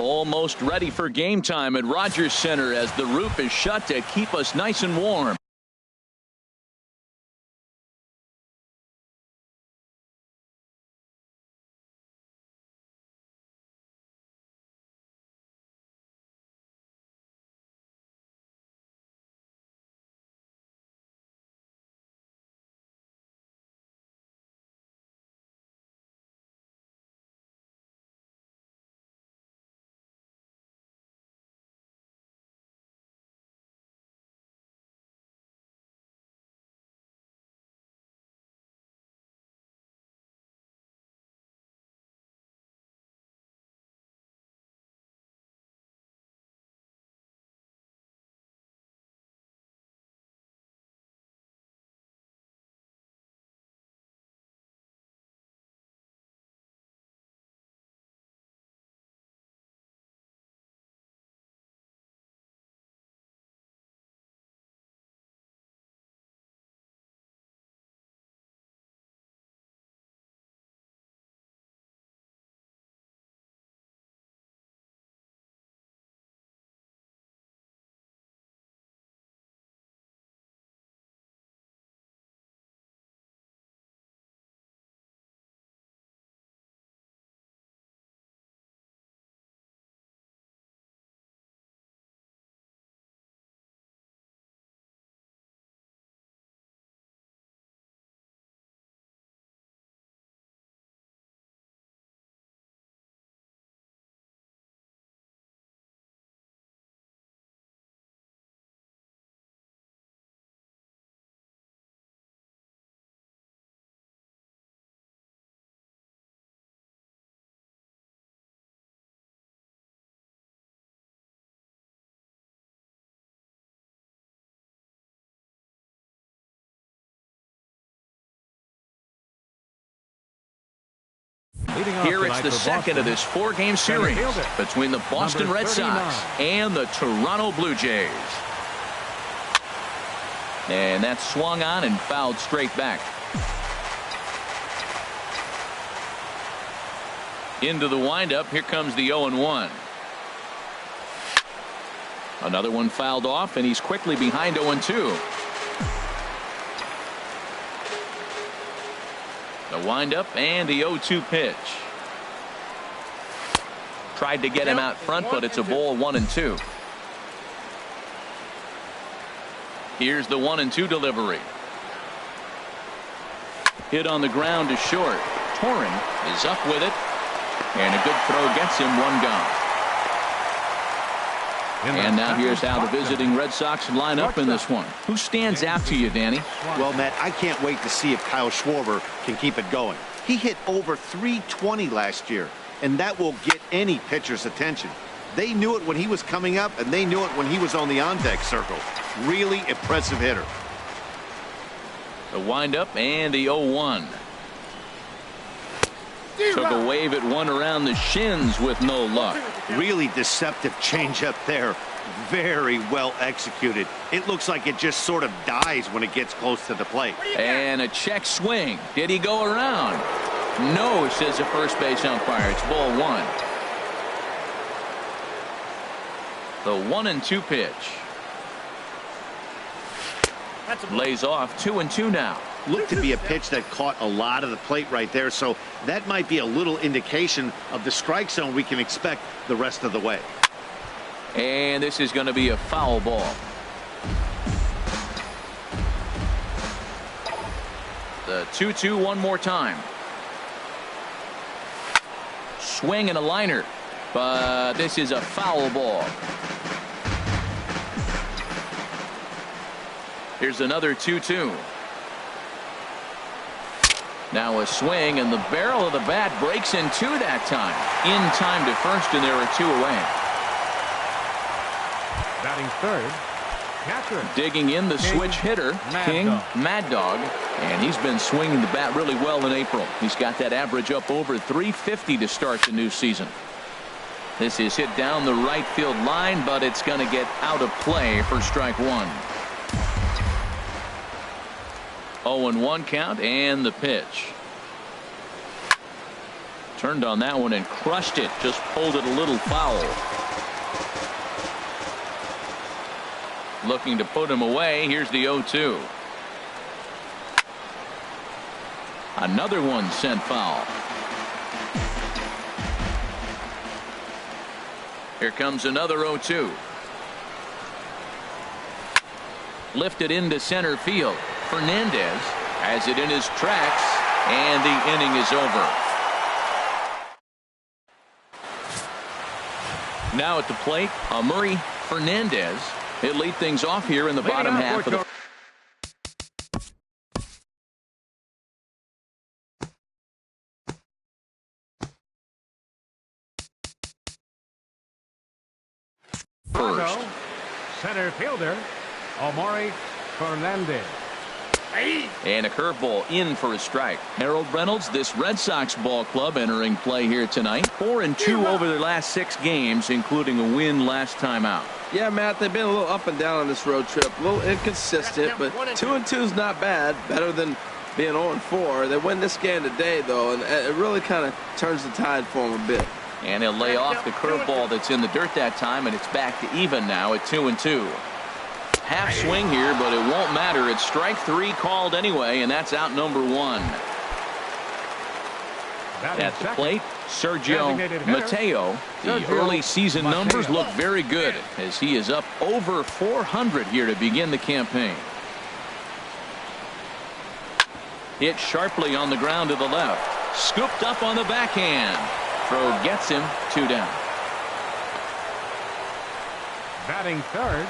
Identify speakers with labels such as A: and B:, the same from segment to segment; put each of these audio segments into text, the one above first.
A: Almost ready for game time at Rogers Center as the roof is shut to keep us nice and warm. Here it's the second of this four-game series between the Boston Red Sox and the Toronto Blue Jays. And that's swung on and fouled straight back. Into the windup. Here comes the 0-1. Another one fouled off, and he's quickly behind 0-2. The windup and the 0-2 pitch. Tried to get him out front, but it's a ball 1-2. Here's the 1-2 delivery. Hit on the ground to short. Torren is up with it. And a good throw gets him one gone. And now here's how the visiting Red Sox line up in this one. Who stands out to you, Danny?
B: Well, Matt, I can't wait to see if Kyle Schwarber can keep it going. He hit over .320 last year, and that will get any pitcher's attention. They knew it when he was coming up, and they knew it when he was on the on-deck circle. Really impressive hitter.
A: The windup and the 0-1. Took a wave at one around the shins with no luck.
B: Really deceptive changeup there. Very well executed. It looks like it just sort of dies when it gets close to the plate.
A: And a check swing. Did he go around? No, says the first base umpire. It's ball one. The 1-2 pitch. Lays off 2-2 now.
B: Looked to be a pitch that caught a lot of the plate right there, so that might be a little indication of the strike zone we can expect the rest of the way.
A: And this is going to be a foul ball. The 2-2 one more time. Swing and a liner, but this is a foul ball. Here's another 2-2. Now a swing, and the barrel of the bat breaks in two that time. In time to first, and there are two away.
C: Batting third, catcher.
A: Digging in the switch hitter, King Mad Dog, and he's been swinging the bat really well in April. He's got that average up over .350 to start the new season. This is hit down the right field line, but it's going to get out of play for strike one. 0-1 count and the pitch. Turned on that one and crushed it. Just pulled it a little foul. Looking to put him away. Here's the 0-2. Another one sent foul. Here comes another 0-2. Lifted into center field. Fernandez has it in his tracks, and the inning is over. Now at the plate, Amuri Fernandez. He'll lead things off here in the bottom half of the first.
C: Center fielder, Amuri Fernandez.
A: And a curveball in for a strike. Harold Reynolds, this Red Sox ball club entering play here tonight. 4-2 over their last 6 games, including a win last time out.
D: Yeah, Matt, they've been a little up and down on this road trip. A little inconsistent, but 2-2 is not bad. Better than being 0-4. They win this game today, though, and it really kind of turns the tide for them a bit.
A: And he'll lay off the curveball that's in the dirt that time, and it's back to even now at 2-2. Half swing here, but it won't matter. It's strike 3 called anyway, and that's out number 1. At the plate, Sergio Mateo. The early season numbers look very good as he is up over 400 here to begin the campaign. Hit sharply on the ground to the left. Scooped up on the backhand. Throw gets him 2 down.
C: Batting third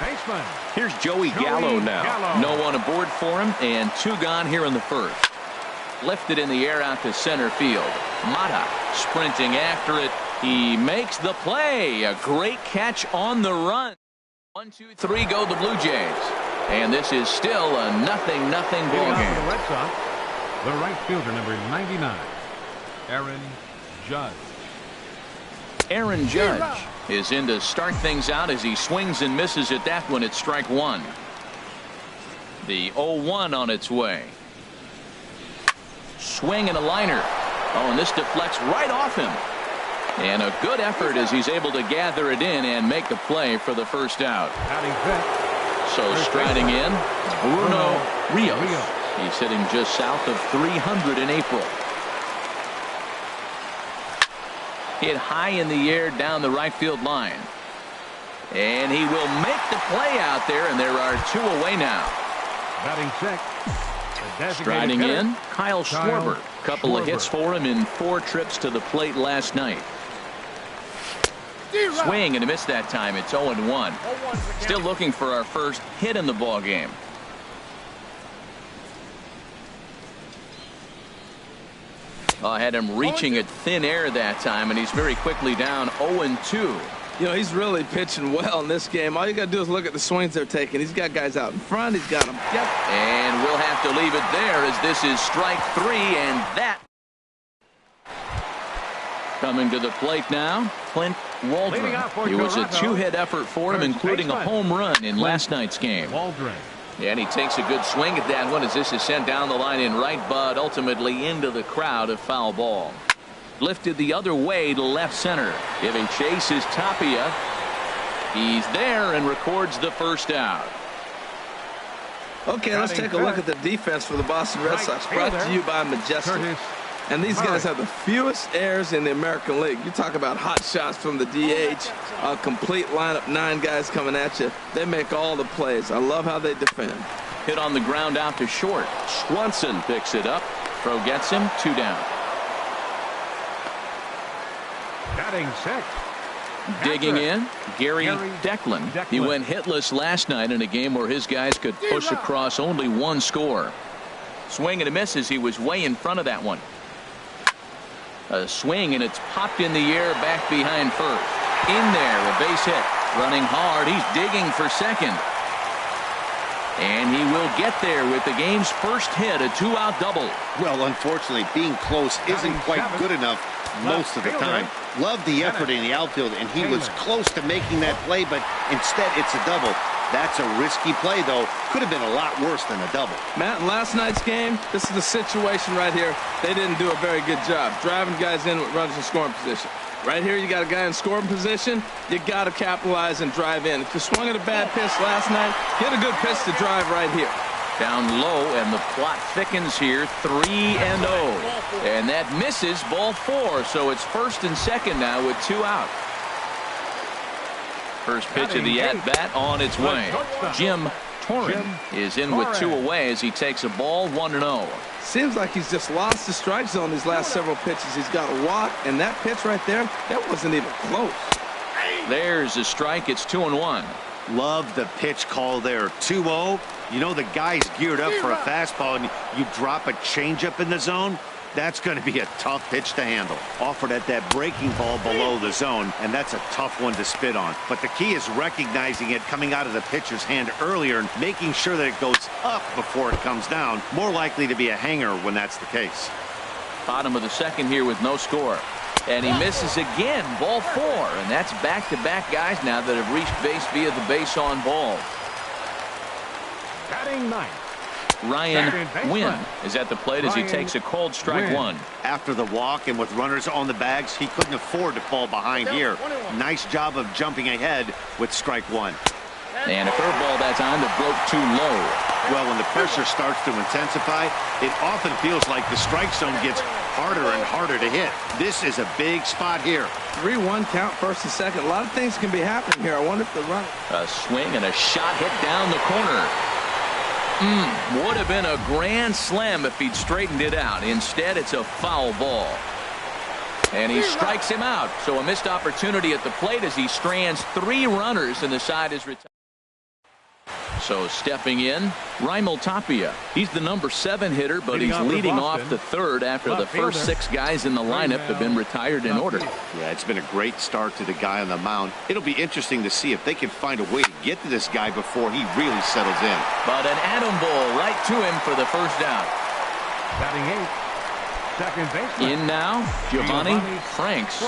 C: baseman.
A: Here's Joey Gallo now. No one aboard for him, and 2 gone here in the first. Lifted in the air out to center field. Mata sprinting after it. He makes the play. A great catch on the run. 1, 2, 3 go the Blue Jays. And this is still a 0-0 ball game.
C: The Red Sox, the right fielder, number 99, Aaron Judge.
A: Aaron Judge is in to start things out as he swings and misses at that one at strike 1. The 0-1 on its way. Swing and a liner. Oh, and this deflects right off him. And a good effort as he's able to gather it in and make the play for the first out. So striding in, Bruno Urias. He's hitting just south of 300 in April. Hit high in the air down the right field line. And he will make the play out there, and there are 2 away now.
C: Batting check.
A: Striding in, Kyle Schwarber. Couple of hits for him in 4 trips to the plate last night. Swing and a miss that time. It's 0-1. Still looking for our first hit in the ball game. I had him reaching at thin air that time, and he's very quickly down 0-2.
D: You know, he's really pitching well in this game. All you got to do is look at the swings they're taking. He's got guys out in front. He's got them. Yep.
A: And we'll have to leave it there as this is strike 3, and that. Coming to the plate now, Clint Waldron. It was a 2-hit effort for him, including a home run in last night's game. And he takes a good swing at that one as this is sent down the line in right, but ultimately into the crowd, a foul ball. Lifted the other way to left center. Giving chase is Tapia. He's there and records the first out.
D: Okay, let's take a look at the defense for the Boston Red Sox. Brought to you by Majestic. And these guys have the fewest errors in the American League. You talk about hot shots from the DH, a complete lineup, 9 guys coming at you. They make all the plays. I love how they defend.
A: Hit on the ground out to short. Swanson picks it up. Throw gets him 2 down.
C: Batting 6.
A: Digging in, Gary Declan. He went hitless last night in a game where his guys could push across only 1 score. Swing and a miss as he was way in front of that one. A swing, and it's popped in the air back behind first. In there, a base hit. Running hard. He's digging for second. And he will get there with the game's first hit, a 2-out double.
B: Well, unfortunately, being close isn't quite good enough most of the time. Loved the effort in the outfield, and he was close to making that play, but instead it's a double. That's a risky play, though. Could have been a lot worse than a double.
D: Matt, in last night's game, this is the situation right here. They didn't do a very good job driving guys in with runners in scoring position. Right here, you got a guy in scoring position. You got to capitalize and drive in. If you swung at a bad pitch last night, get a good pitch to drive right here.
A: Down low, and the plot thickens here. 3-0. And that misses, ball 4. So it's first and second now with 2 out. First pitch of the at-bat on its way. Jim Torrin is in with 2 away as he takes a ball 1-0.
D: Seems like he's just lost the strike zone these last several pitches. He's got a walk, and that pitch right there, that wasn't even close.
A: There's a strike. It's 2-1.
B: Love the pitch call there. 2-0. You know the guy's geared up for a fastball, and you drop a changeup in the zone. That's going to be a tough pitch to handle. Offered at that breaking ball below the zone, and that's a tough one to spit on. But the key is recognizing it coming out of the pitcher's hand earlier and making sure that it goes up before it comes down. More likely to be a hanger when that's the case.
A: Bottom of the second here with no score. And he misses again, ball 4. And that's back-to-back guys now that have reached base via the base on balls.
C: Batting ninth.
A: Ryan Wynn is at the plate as he takes a cold strike 1.
B: After the walk and with runners on the bags, he couldn't afford to fall behind here. Nice job of jumping ahead with strike 1.
A: And a curveball that time that broke too low.
B: Well, when the pressure starts to intensify, it often feels like the strike zone gets harder and harder to hit. This is a big spot here.
D: 3-1 count, first and second. A lot of things can be happening here. I wonder if the run.
A: A swing and a shot hit down the corner. Would have been a grand slam if he'd straightened it out. Instead, it's a foul ball. And he strikes him out. So a missed opportunity at the plate as he strands 3 runners and the side is retired. So stepping in, Raimel Tapia. He's the number 7 hitter, but he's leading off the third after the first 6 guys in the lineup have been retired in order.
B: Yeah, it's been a great start to the guy on the mound. It'll be interesting to see if they can find a way to get to this guy before he really settles in.
A: But an atom ball right to him for the first down.
C: Batting 8. Second baseman.
A: In now, Giovanni Franks.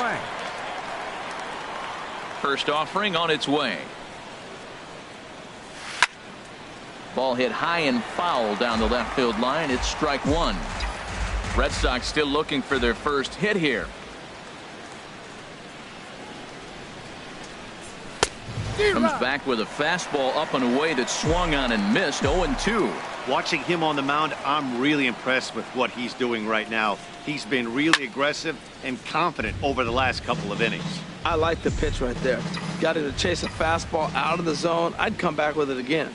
A: First offering on its way. Ball hit high and foul down the left field line. It's strike 1. Red Sox still looking for their first hit here. Comes back with a fastball up and away that swung on and missed. 0-2.
B: Watching him on the mound, I'm really impressed with what he's doing right now. He's been really aggressive and confident over the last couple of innings.
D: I like the pitch right there. Got him to chase a fastball out of the zone. I'd come back with it again.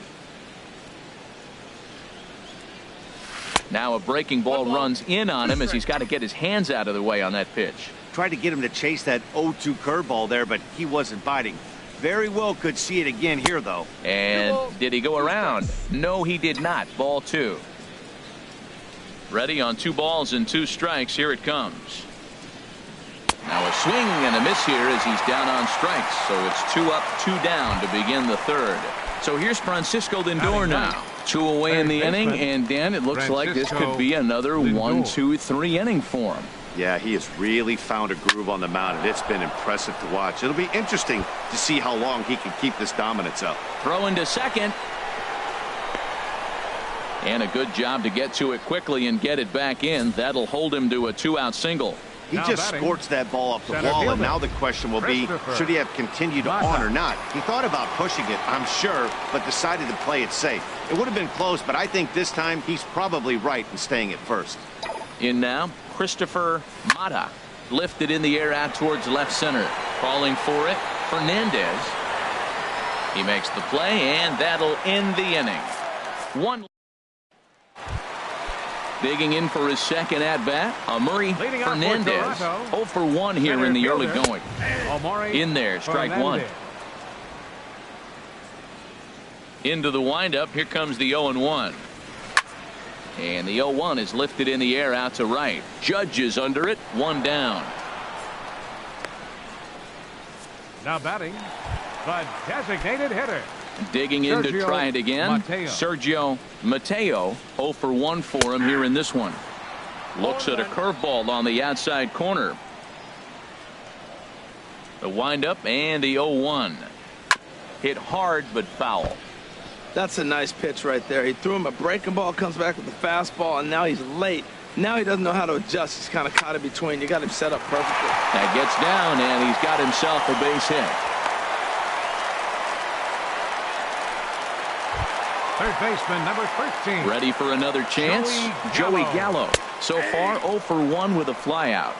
A: Now a breaking ball runs in on him as he's got to get his hands out of the way on that pitch.
B: Tried to get him to chase that 0-2 curveball there, but he wasn't biting. Very well could see it again here, though.
A: And did he go around? No, he did not. Ball 2. Ready on 2 balls and 2 strikes. Here it comes. Now a swing and a miss here as he's down on strikes. So it's 2 up, 2 down to begin the third. So here's Francisco Lindor now. 2 away in the inning, and Dan, it looks like this could be another 1, 2, 3 inning for him.
B: Yeah, he has really found a groove on the mound, and it's been impressive to watch. It'll be interesting to see how long he can keep this dominance up.
A: Throw into second. And a good job to get to it quickly and get it back in. That'll hold him to a 2-out single.
B: He just scorched that ball up the wall, and now the question will be, should he have continued on or not? He thought about pushing it, I'm sure, but decided to play it safe. It would have been close, but I think this time he's probably right in staying at first.
A: In now, Christopher Mata. Lifted in the air out towards left center. Calling for it, Fernandez. He makes the play, and that'll end the inning. 1. Digging in for his second at-bat, Amuri Fernandez. 0 for 1 here in the early going. In there, strike 1. Into the windup, here comes the 0-1. And the 0-1 is lifted in the air out to right. Judge is under it, 1 down.
C: Now batting, the designated hitter.
A: Digging in to try it again. Sergio Mateo. 0 for 1 for him here in this one. Looks at a curveball on the outside corner. The windup and the 0-1. Hit hard but foul.
D: That's a nice pitch right there. He threw him a breaking ball, comes back with the fastball, and now he's late. Now he doesn't know how to adjust. He's kind of caught in between. You got him set up perfectly.
A: That gets down, and he's got himself a base hit.
C: Third baseman, number 13.
A: Ready for another chance? Joey Gallo. So far, 0 for 1 with a flyout.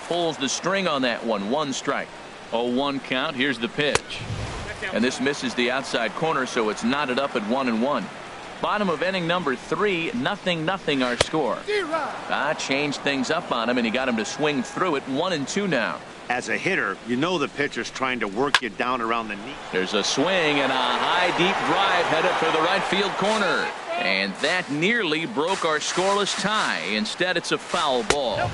A: Pulls the string on that one. 1 strike. 0-1 count. Here's the pitch. And this misses the outside corner, so it's knotted up at 1-1. Bottom of inning number 3, 0-0 our score. Changed things up on him, and he got him to swing through it. 1-2 now.
B: As a hitter, you know the pitcher's trying to work you down around the knee.
A: There's a swing and a high, deep drive headed for the right field corner. And that nearly broke our scoreless tie. Instead, it's a foul ball.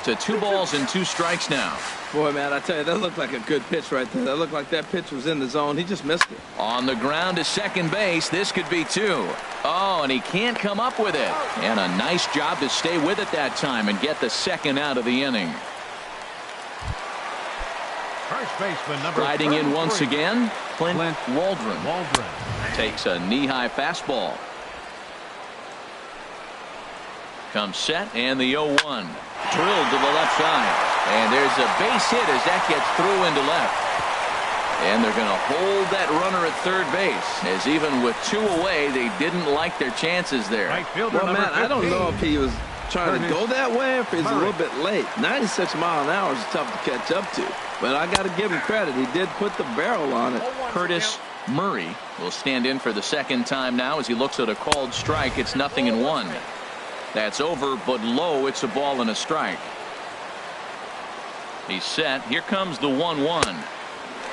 A: To 2 balls and 2 strikes now.
D: Boy, man, I tell you, that looked like a good pitch right there. That looked like that pitch was in the zone. He just missed it.
A: On the ground to second base. This could be 2. Oh, and he can't come up with it. And a nice job to stay with it that time and get the second out of the inning.
C: First baseman, number
A: Riding in once again, Clint Waldron.
C: Waldron
A: Takes a knee-high fastball. Comes set, and the 0-1. Drilled to the left side. And there's a base hit as that gets through into left. And they're going to hold that runner at third base, as even with 2 away, they didn't like their chances there.
C: Right fielder,
D: well, man, I don't know if he was trying to go that way or if he's a little bit late. 96 mile an hour is tough to catch up to. But I got to give him credit. He did put the barrel on it.
A: Curtis Murray will stand in for the second time now as he looks at a called strike. It's 0-1. That's over, but low. It's a ball and a strike. He's set. Here comes the 1-1.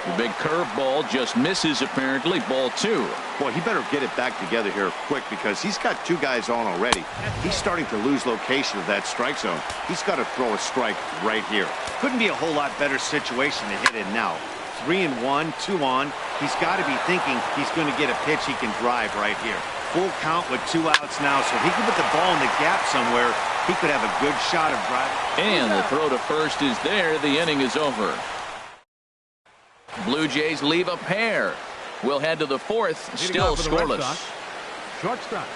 A: The big curveball just misses, apparently. Ball 2.
B: Boy, he better get it back together here quick because he's got 2 guys on already. He's starting to lose location of that strike zone. He's got to throw a strike right here. Couldn't be a whole lot better situation to hit in now. 3-1, 2 on. He's got to be thinking he's going to get a pitch he can drive right here. Full count with 2 outs now, so if he can put the ball in the gap somewhere, he could have a good shot of driving.
A: And the throw to first is there. The inning is over. Blue Jays leave a pair. We'll head to the 4th, still scoreless.
C: Shortstop.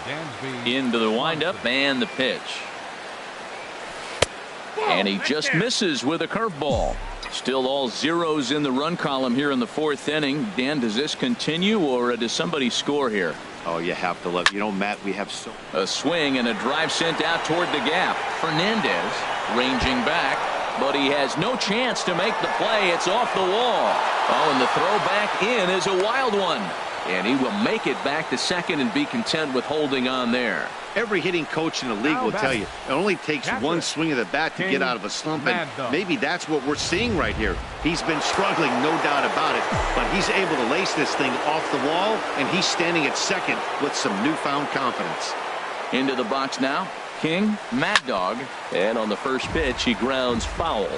C: Dansby.
A: Into the windup and the pitch. And he just misses with a curveball. Still all zeros in the run column here in the 4th inning. Dan, does this continue or does somebody score here?
B: Oh, you have to love. You know, Matt, we have so.
A: A swing and a drive sent out toward the gap. Fernandez ranging back, but he has no chance to make the play. It's off the wall. Oh, and the throw back in is a wild one. And he will make it back to second and be content with holding on there.
B: Every hitting coach in the league will tell you it only takes one swing of the bat to get out of a slump, and maybe that's what we're seeing right here. He's been struggling, no doubt about it, but he's able to lace this thing off the wall, and he's standing at second with some newfound confidence.
A: Into the box now, King, Mad Dog, and on the first pitch, he grounds foul.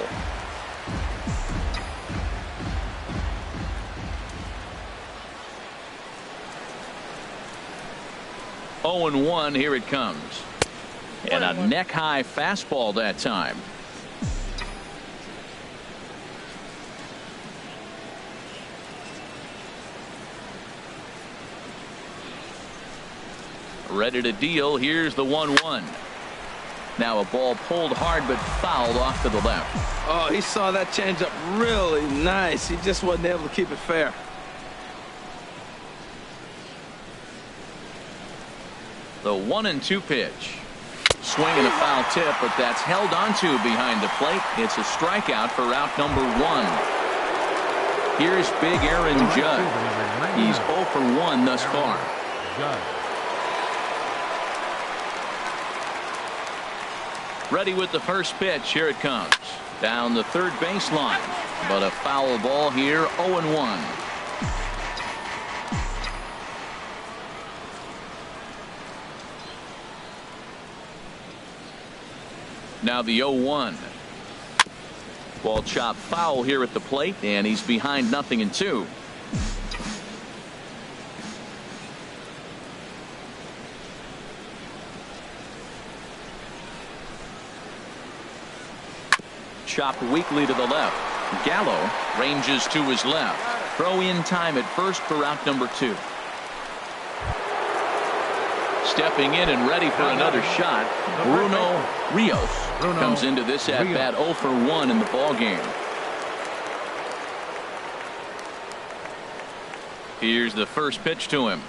A: Oh and 1, here it comes. And a neck-high fastball that time. Ready to deal. Here's the 1-1. Now a ball pulled hard but fouled off to the left.
D: Oh, he saw that changeup really nice. He just wasn't able to keep it fair.
A: The 1-2 pitch. Swing and a foul tip, but that's held onto behind the plate. It's a strikeout for out number 1. Here's big Aaron Judd. He's 0 for 1 thus far. Ready with the first pitch. Here it comes. Down the third baseline. But a foul ball here. 0-1. Now the 0-1. Ball chopped foul here at the plate, and he's behind 0-2. Chopped weakly to the left. Gallo ranges to his left. Throw in time at first for out number 2. Stepping in and ready for another shot, Urias comes into this at-bat 0 for 1 in the ball game. Here's the first pitch to him.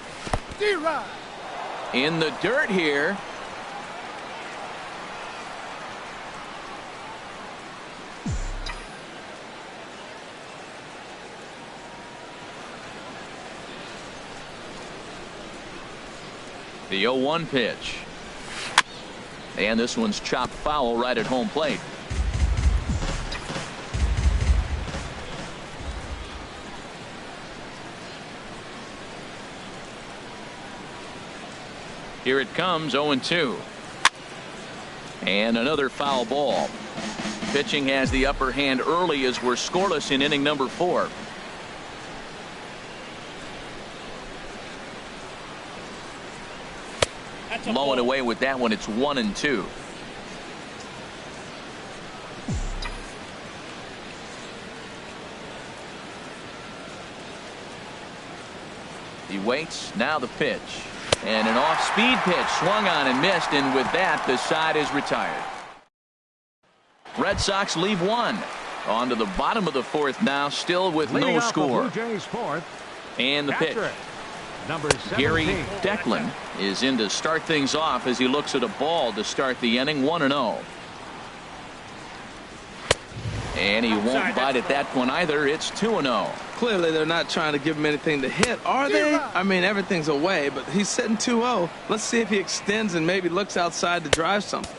A: In the dirt here. The 0-1 pitch. And this one's chopped foul right at home plate. Here it comes, 0-2. And another foul ball. Pitching has the upper hand early as we're scoreless in inning number 4. Blowing away with that one. It's 1-2. He waits. Now the pitch. And an off-speed pitch swung on and missed, and with that the side is retired. Red Sox leave one. On to the bottom of the 4th now, still with no score. And the pitch. Gary Declan is in to start things off as he looks at a ball to start the inning. 1-0. And he won't bite at that one either. It's 2-0.
D: Clearly they're not trying to give him anything to hit, are they? I mean, everything's away, but he's sitting 2-0. Let's see if he extends and maybe looks outside to drive something.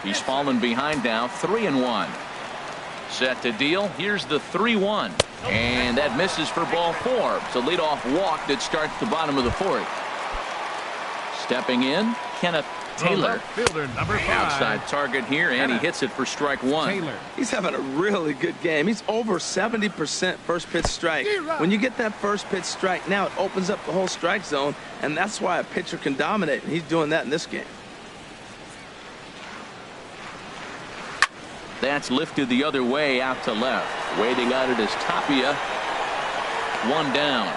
A: He's fallen behind now, 3-1. Set to deal. Here's the 3-1. And that misses for ball 4. It's a leadoff walk that starts the bottom of the 4th. Stepping in, Kenneth Taylor.
C: Fielder number 5.
A: Outside target here, and he hits it for strike 1.
C: Taylor.
D: He's having a really good game. He's over 70% first pitch strike. When you get that first pitch strike, now it opens up the whole strike zone, and that's why a pitcher can dominate, and he's doing that in this game.
A: That's lifted the other way out to left. Waiting on it is Tapia. 1 down.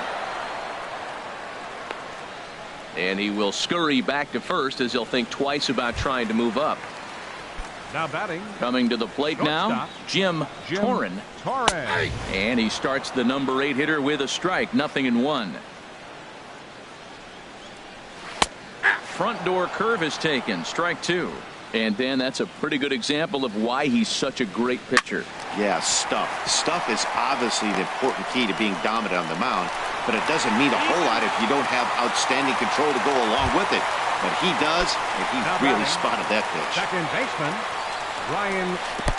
A: And he will scurry back to first as he'll think twice about trying to move up.
C: Now batting.
A: Coming to the plate now, Jim Torren. And he starts the number 8 hitter with a strike. 0-1. Front door curve is taken. Strike 2. And Dan, that's a pretty good example of why he's such a great pitcher.
B: Yeah, stuff. Stuff is obviously the important key to being dominant on the mound, but it doesn't mean a whole lot if you don't have outstanding control to go along with it. But he does, and he really spotted that pitch.
C: Second baseman, Ryan.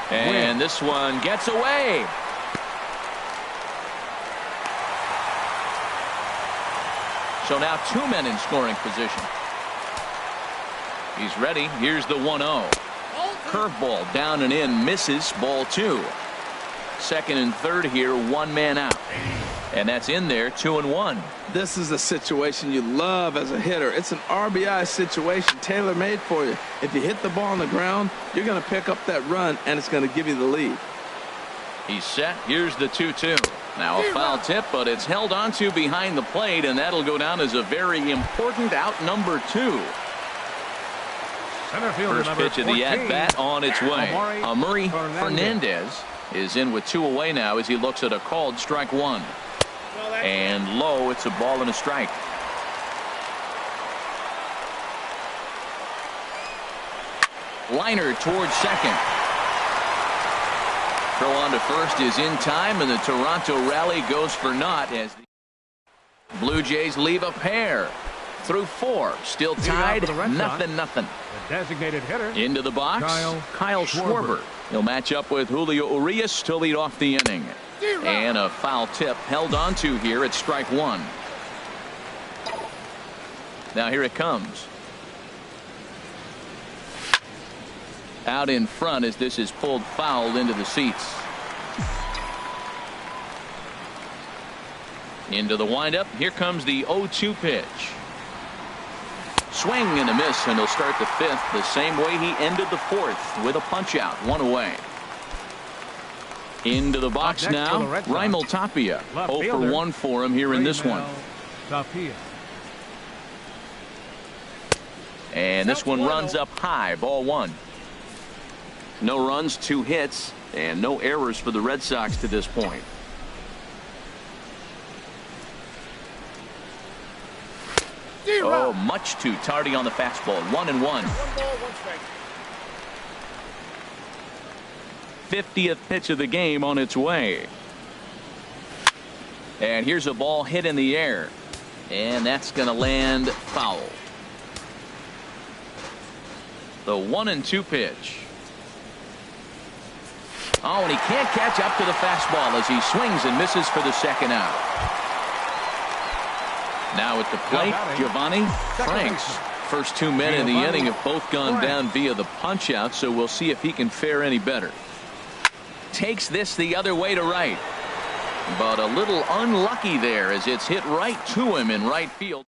A: And this one gets away. So now 2 men in scoring position. He's ready. Here's the 1-0. Curveball down and in, misses. Ball 2. Second and third here, 1 man out. And that's in there, 2-1.
D: This is a situation you love as a hitter. It's an RBI situation tailor-made for you. If you hit the ball on the ground, you're going to pick up that run, and it's going to give you the lead.
A: He's set. Here's the 2-2. Now a foul tip, but it's held onto behind the plate, and that'll go down as a very important out number 2. First pitch of the at-bat on its way. Amuri Fernandez is in with 2 away now as he looks at a called strike 1. And low, it's a ball and a strike. Liner towards second. Throw on to first is in time, and the Toronto rally goes for naught as the Blue Jays leave a pair. Through 4, still tied, 0-0.
C: Designated hitter
A: into the box, Kyle Schwarber. He'll match up with Julio Urias to lead off the inning. And a foul tip held onto here at strike 1. Now here it comes. Out in front as this is pulled foul into the seats. Into the windup. Here comes the 0-2 pitch. Swing and a miss, and he'll start the 5th the same way he ended the 4th with a punch out. 1 away. Into the box now, Raimel Tapia. 0 for 1 for him here in this one. And this one runs up high, ball one. No runs, 2 hits, and no errors for the Red Sox to this point. Oh, much too tardy on the fastball. 1-1. 50th pitch of the game on its way. And here's a ball hit in the air. And that's going to land foul. The 1-2 pitch. Oh, and he can't catch up to the fastball as he swings and misses for the second out. Now at the plate, Giovanni Franks. First 2 men in the inning have both gone down via the punch out, so we'll see if he can fare any better. Takes this the other way to right. But a little unlucky there as it's hit right to him in right field.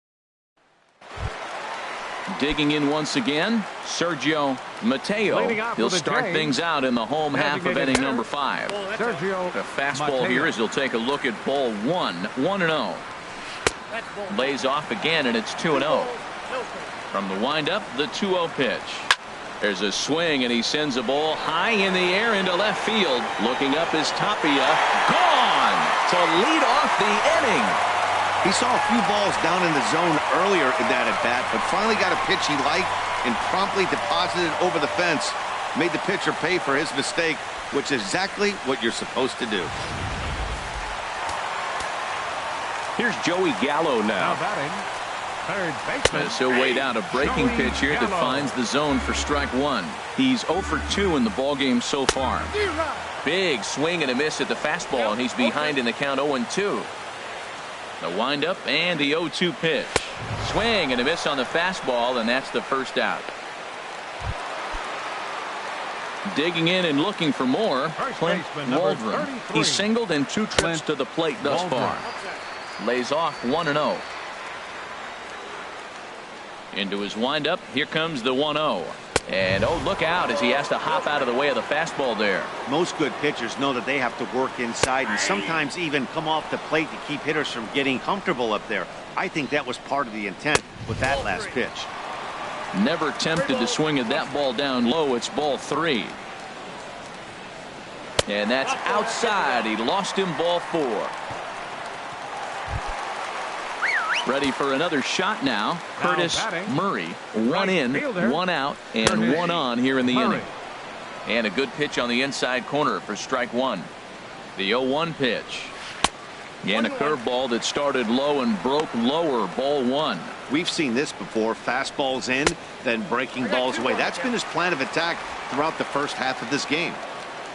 A: Digging in once again, Sergio Mateo. He'll start things out in the home half of inning number 5. The fastball here as he'll take a look at ball 1. 1-0. Lays off again, and it's 2-0. From the windup, the 2-0 pitch. There's a swing, and he sends a ball high in the air into left field. Looking up is Tapia. Gone to lead off the inning.
B: He saw a few balls down in the zone earlier in that at-bat, but finally got a pitch he liked and promptly deposited over the fence. Made the pitcher pay for his mistake, which is exactly what you're supposed to do.
A: Here's Joey Gallo now.
C: batting, third baseman.
A: As he'll wait out a breaking pitch here that finds the zone for strike 1. He's 0 for 2 in the ballgame so far. Big swing and a miss at the fastball, and he's behind in the count 0-2. The windup and the 0-2 pitch. Swing and a miss on the fastball, and that's the first out. Digging in and looking for more, Clint Waldron. He's singled in 2 trips to the plate thus far. Lays off 1-0. Into his windup. Here comes the 1-0. And oh, look out as he has to hop out of the way of the fastball there.
B: Most good pitchers know that they have to work inside and sometimes even come off the plate to keep hitters from getting comfortable up there. I think that was part of the intent with that last pitch.
A: Never tempted to swing at that ball down low. It's ball 3. And that's outside. He lost him, ball 4. Ready for another shot now. Curtis Murray. 1 in, 1 out, and 1 on here in the inning. And a good pitch on the inside corner for strike 1. The 0-1 pitch. And a curveball that started low and broke lower, ball 1.
B: We've seen this before. Fastballs in, then breaking balls away. That's been his plan of attack throughout the first half of this game.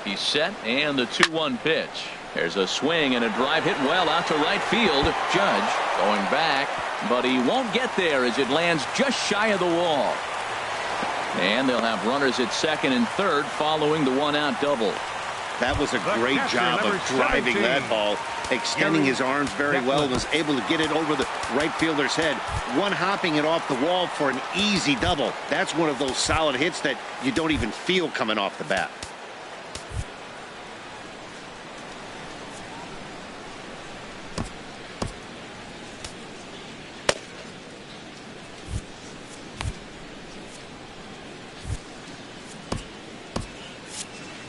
A: He's set, and the 2-1 pitch. There's a swing and a drive hit well out to right field. Judge going back, but he won't get there as it lands just shy of the wall. And they'll have runners at second and third following the 1-out double.
B: That was a great job of driving that ball, extending his arms very well, was able to get it over the right fielder's head, one-hopping it off the wall for an easy double. That's one of those solid hits that you don't even feel coming off the bat.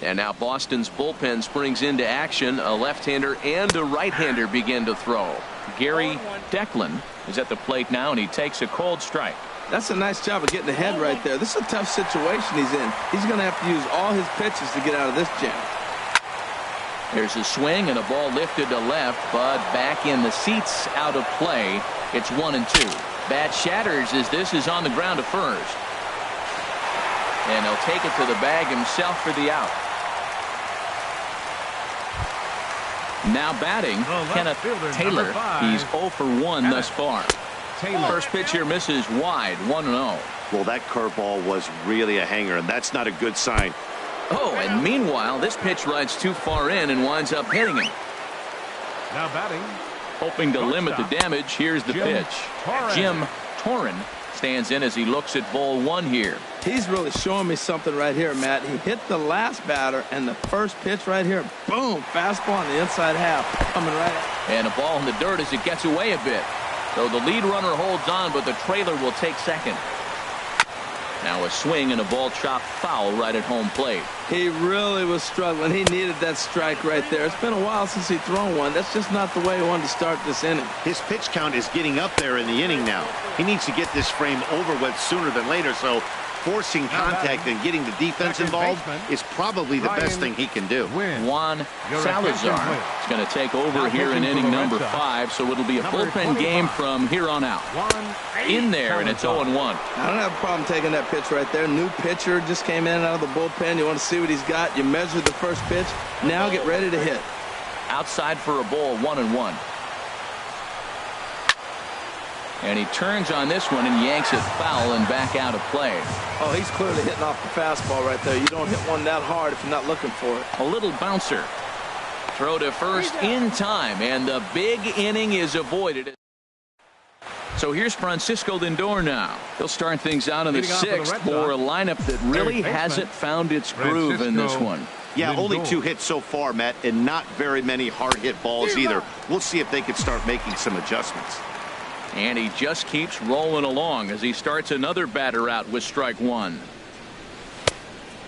A: And now Boston's bullpen springs into action. A left-hander and a right-hander begin to throw. Gary Declan is at the plate now, and he takes a cold strike.
D: That's a nice job of getting ahead right there. This is a tough situation he's in. He's going to have to use all his pitches to get out of this jam.
A: There's a swing and a ball lifted to left, but back in the seats, out of play. It's 1-2. Bat shatters as this is on the ground to first. And he'll take it to the bag himself for the out. Now batting, Kenneth Taylor. He's 0 for 1 thus far. First pitch here misses wide, 1-0.
B: Well, that curveball was really a hanger, and that's not a good sign.
A: Oh, and meanwhile, this pitch rides too far in and winds up hitting him.
C: Now batting.
A: Hoping to limit the damage, here's the pitch. Jim Torrin stands in as he looks at ball 1 here.
D: He's really showing me something right here, Matt. He hit the last batter, and the first pitch right here, boom, fastball on the inside half, coming right at.
A: And a ball in the dirt as it gets away a bit. So the lead runner holds on, but the trailer will take second. Now a swing and a ball chopped foul right at home plate.
D: He really was struggling. He needed that strike right there. It's been a while since he's thrown one. That's just not the way he wanted to start this inning.
B: His pitch count is getting up there in the inning now. He needs to get this frame over with sooner than later, so forcing contact and getting the defense involved is probably the best thing he can do.
A: Juan Salazar is going to take over here in inning number 5, so it'll be a bullpen game from here on out. In there, and it's 0-1.
D: I don't have a problem taking that pitch right there. New pitcher just came in out of the bullpen. You want to see what he's got. You measure the first pitch. Now get ready to hit.
A: Outside for a ball, 1-1. And he turns on this one and yanks it foul and back out of play.
D: Oh, he's clearly hitting off the fastball right there. You don't hit one that hard if you're not looking for it.
A: A little bouncer. Throw to first in time, and the big inning is avoided. So here's Francisco Lindor now. He'll start things out in the 6th for a lineup that really hasn't found its groove in this one.
B: Yeah, only 2 hits so far, Matt, and not very many hard hit balls either. We'll see if they can start making some adjustments.
A: And he just keeps rolling along as he starts another batter out with strike 1.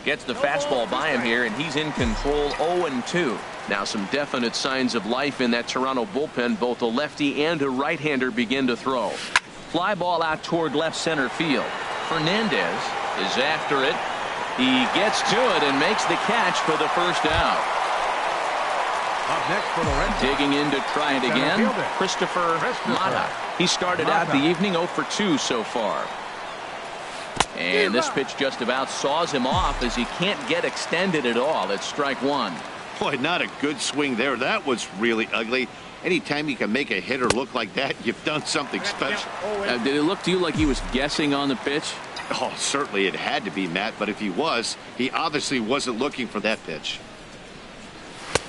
A: Gets the fastball by him here, and he's in control. 0-2. Now some definite signs of life in that Toronto bullpen. Both a lefty and a right-hander begin to throw. Fly ball out toward left center field. Fernandez is after it. He gets to it and makes the catch for the first out.
C: Up next for the Red Sox.
A: Digging in to try it again, Christopher Mata. He started out the evening 0 for 2 so far. And this pitch just about saws him off as he can't get extended at all. It's strike 1.
B: Boy, not a good swing there. That was really ugly. Anytime you can make a hitter look like that, you've done something special.
A: Did it look to you like he was guessing on the pitch?
B: Oh, certainly it had to be, Matt, but if he was, he obviously wasn't looking for that pitch.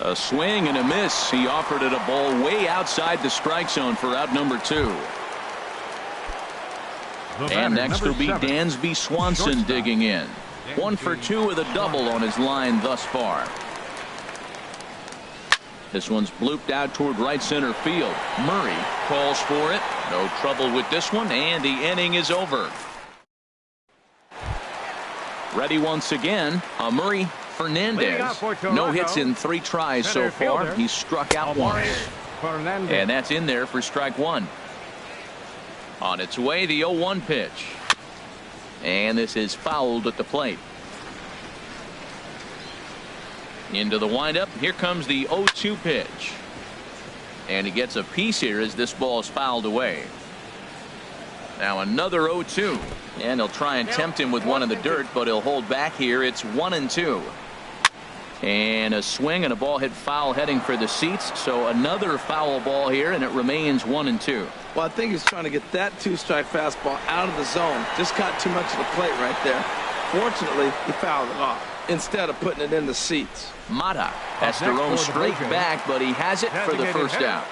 A: A swing and a miss. He offered it a ball way outside the strike zone for out number 2. And next will be Dansby Swanson digging in. 1 for 2 with a double on his line thus far. This one's blooped out toward right center field. Murray calls for it. No trouble with this one, and the inning is over. Ready once again. Murray Fernandez. No hits in 3 tries so far. He's struck out once. And that's in there for strike 1. On its way, the 0-1 pitch. And this is fouled at the plate. Into the windup. Here comes the 0-2 pitch. And he gets a piece here as this ball is fouled away. Now another 0-2. And he'll try and tempt him with one in the dirt, but he'll hold back here. It's 1-2. And a swing and a ball hit foul heading for the seats. So another foul ball here, and it remains 1-2.
D: Well, I think he's trying to get that 2-strike fastball out of the zone. Just caught too much of the plate right there. Fortunately, he fouled it off instead of putting it in the seats.
A: Mata has to roam straight back, but he has it for the first out.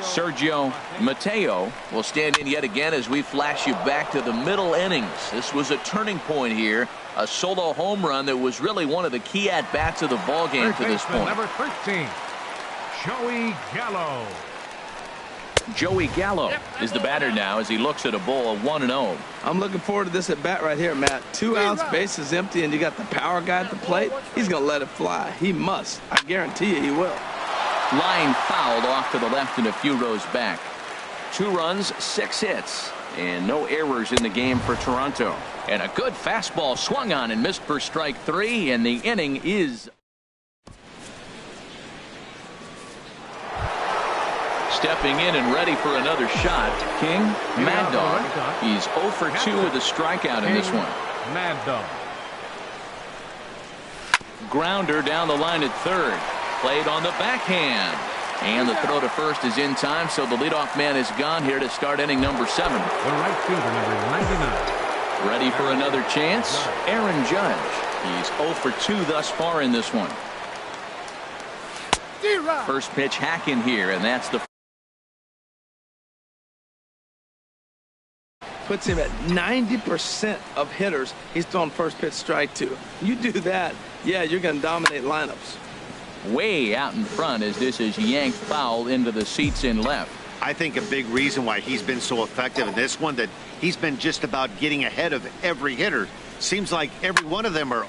A: Sergio Mateo will stand in yet again as we flash you back to the middle innings. This was a turning point here. A solo home run that was really one of the key at-bats of the ball game to this point.
C: Number 13, Joey Gallo.
A: Joey Gallo is the batter now as he looks at a ball of 1-0.
D: I'm looking forward to this at bat right here, Matt. 2 outs, base is empty, and you got the power guy at the plate. He's going to let it fly. He must. I guarantee you he will.
A: Line fouled off to the left and a few rows back. 2 runs, 6 hits, and no errors in the game for Toronto. And a good fastball swung on and missed for strike 3, and the inning is. Stepping in and ready for another shot, King Mad Dog. He's 0 for 2 with a strikeout in this one.
C: Mad Dog.
A: Grounder down the line at third. Played on the backhand. And the throw to first is in time, so the leadoff man is gone here to start inning number 7.
C: The right fielder, number 99.
A: Ready for another chance? Aaron Judge. He's 0 for 2 thus far in this one. First pitch hack in here, and that's the.
D: Puts him at 90% of hitters he's thrown first pitch strike to. You do that, yeah, you're going to dominate lineups.
A: Way out in front as this is yanked foul into the seats in left.
B: I think a big reason why he's been so effective in this one, that he's been just about getting ahead of every hitter. Seems like every one of them are.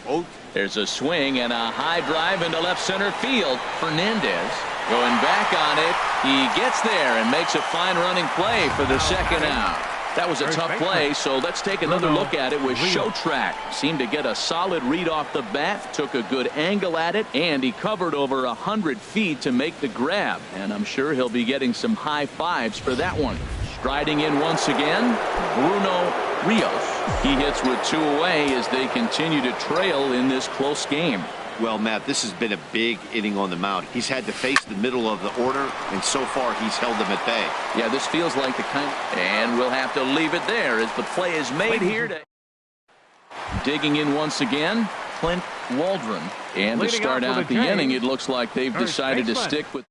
A: There's a swing and a high drive into left center field. Fernandez going back on it. He gets there and makes a fine running play for the second out. That was a tough play, so let's take another look at it with Show Track. Seemed to get a solid read off the bat, took a good angle at it, and he covered over 100 feet to make the grab. And I'm sure he'll be getting some high fives for that one. Striding in once again, Urias. He hits with 2 away as they continue to trail in this close game.
B: Well, Matt, this has been a big inning on the mound. He's had to face the middle of the order, and so far he's held them at bay.
A: Yeah, this feels like the kind. And we'll have to leave it there as the play is made here. Digging in once again, Clint Waldron. And to start out the inning, it looks like they've decided to stick with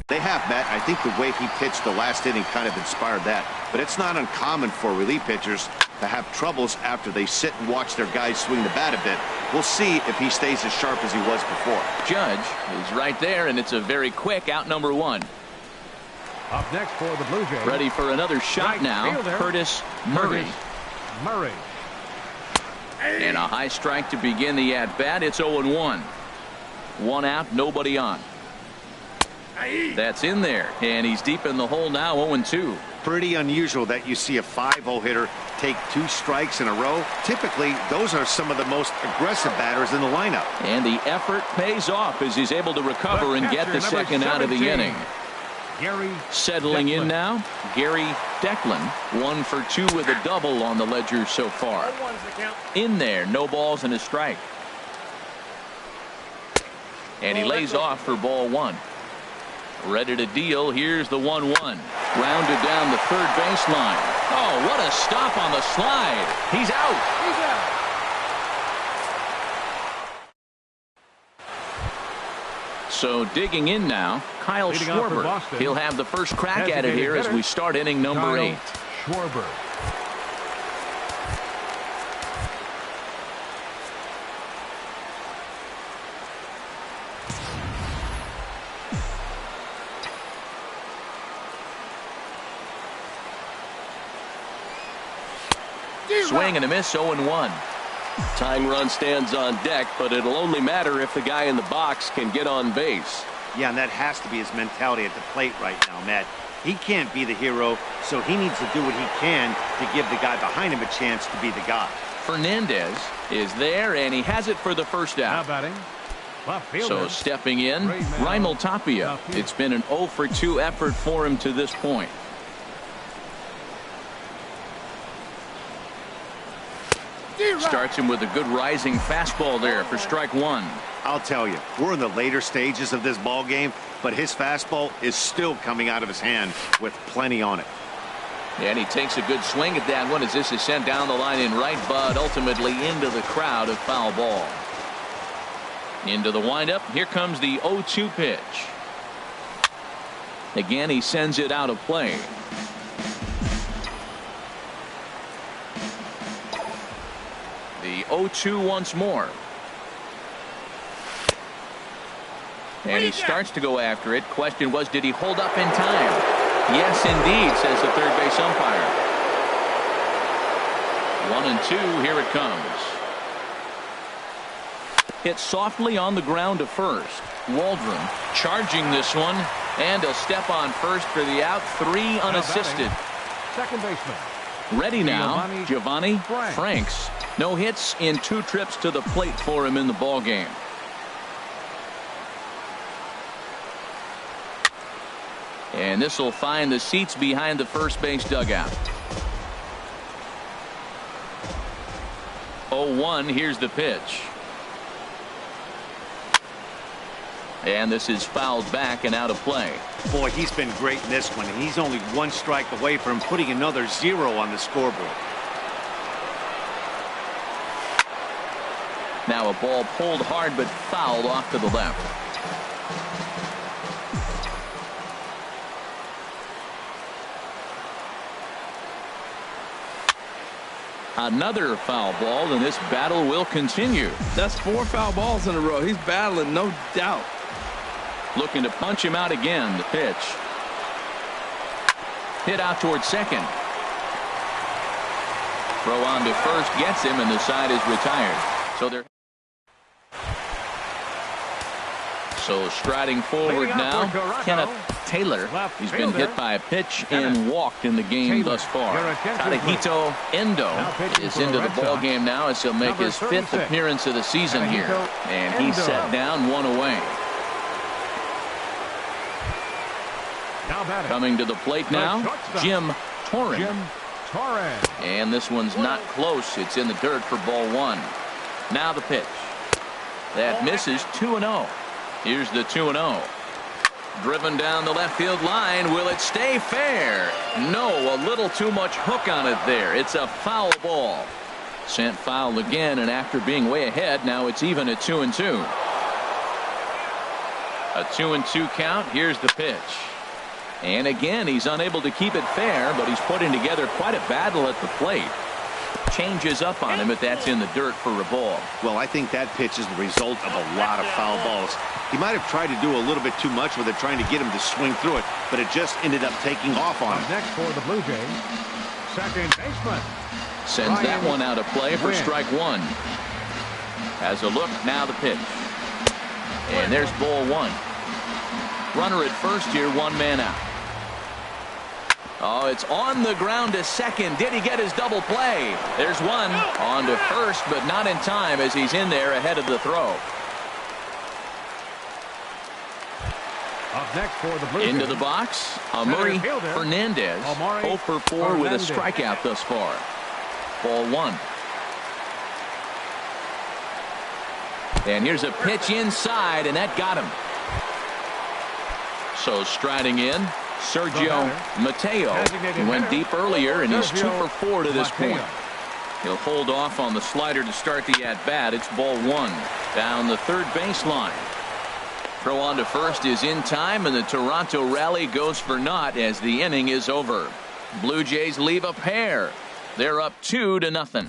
B: They have, Matt. I think the way he pitched the last inning kind of inspired that. But it's not uncommon for relief pitchers to have troubles after they sit and watch their guys swing the bat a bit. We'll see if he stays as sharp as he was before.
A: Judge is right there, and it's a very quick out number one.
C: Up next for the Blue Jays.
A: Ready for another shot now. Curtis Murray. And a high strike to begin the at-bat. It's 0-1. One out, nobody on. That's in there, and he's deep in the hole now, 0-2.
B: Pretty unusual that you see a 5-0 hitter take 2 strikes in a row. Typically, those are some of the most aggressive batters in the lineup.
A: And the effort pays off as he's able to recover and get the second out of the inning. Settling in now, Gary Declan, 1 for 2 with a double on the ledger so far. In there, no balls and a strike. And he lays off for ball 1. Ready to deal. Here's the 1-1. Rounded down the third baseline. Oh, what a stop on the slide. He's out. So digging in now, Kyle Schwarber. He'll have the first crack at it here as we start inning number 8.
C: Schwarber.
A: Swing and a miss, 0-1.
E: Tying run stands on deck, but it'll only matter if the guy in the box can get on base.
B: Yeah, and that has to be his mentality at the plate right now, Matt. He can't be the hero, so he needs to do what he can to give the guy behind him a chance to be the guy.
A: Fernandez is there, and he has it for the first out.
C: Now batting, left fielder.
A: So stepping in, Raimel Tapia. It's been an 0 for 2 effort for him to this point. Starts him with a good rising fastball there for strike 1.
B: I'll tell you, we're in the later stages of this ball game, but his fastball is still coming out of his hand with plenty on it.
A: And he takes a good swing at that one as this is sent down the line in right, but ultimately into the crowd of foul ball. Into the windup. Here comes the 0-2 pitch. Again, he sends it out of play. The 0-2 once more. And he starts to go after it. Question was, did he hold up in time? Yes, indeed, says the third base umpire. 1-2, here it comes. Hit softly on the ground to first. Waldron charging this one, and a step on first for the out. 3 unassisted.
C: Second baseman.
A: Ready now, Giovanni Franks. No hits in 2 trips to the plate for him in the ball game. And this will find the seats behind the first base dugout. 0-1, here's the pitch. And this is fouled back and out of play.
B: Boy, he's been great in this one, and he's only 1 strike away from putting another 0 on the scoreboard.
A: Now a ball pulled hard but fouled off to the left. Another foul ball, and this battle will continue.
D: That's 4 foul balls in a row. He's battling, no doubt.
A: Looking to punch him out again. The pitch. Hit out towards second. Throw on to first gets him, and the side is retired. So striding forward now, Kenneth Taylor. He's been hit by a pitch and walked in the game thus far. Tadahito Endo is into the ball game now as he'll make his 5th appearance of the season here. And he's set down 1 away. Coming to the plate now, Jim Torren. And this one's not close. It's in the dirt for ball 1. Now the pitch. That misses. 2-0. Here's the 2-0. Driven down the left field line. Will it stay fair? No, a little too much hook on it there. It's a foul ball. Sent foul again, and after being way ahead, now it's even at 2-2. A 2-2 count. Here's the pitch. And again, he's unable to keep it fair, but he's putting together quite a battle at the plate. Changes up on him, but that's in the dirt for a ball.
B: Well, I think that pitch is the result of a lot of foul balls. He might have tried to do a little bit too much with it, trying to get him to swing through it, but it just ended up taking off on him.
C: Next for the Blue Jays, second baseman.
A: Sends that one out of play for strike one. Has a look, now the pitch. And there's ball one. Runner at first here, one man out. Oh, it's on the ground to second. Did he get his double play? There's one on to first, but not in time as he's in there ahead of the throw.
C: Up next for the Blue
A: Into
C: Jays,
A: the box, Amuri Fernandez, 0 for 4 with a strikeout thus far. Ball one. And here's a pitch inside, and that got him. So striding in, Sergio Mateo. He went deep earlier, and he's 2 for 4 to this point. He'll hold off on the slider to start the at-bat. It's ball one down the third baseline. Throw on to first is in time, and the Toronto rally goes for naught as the inning is over. Blue Jays leave a pair. They're up 2-0.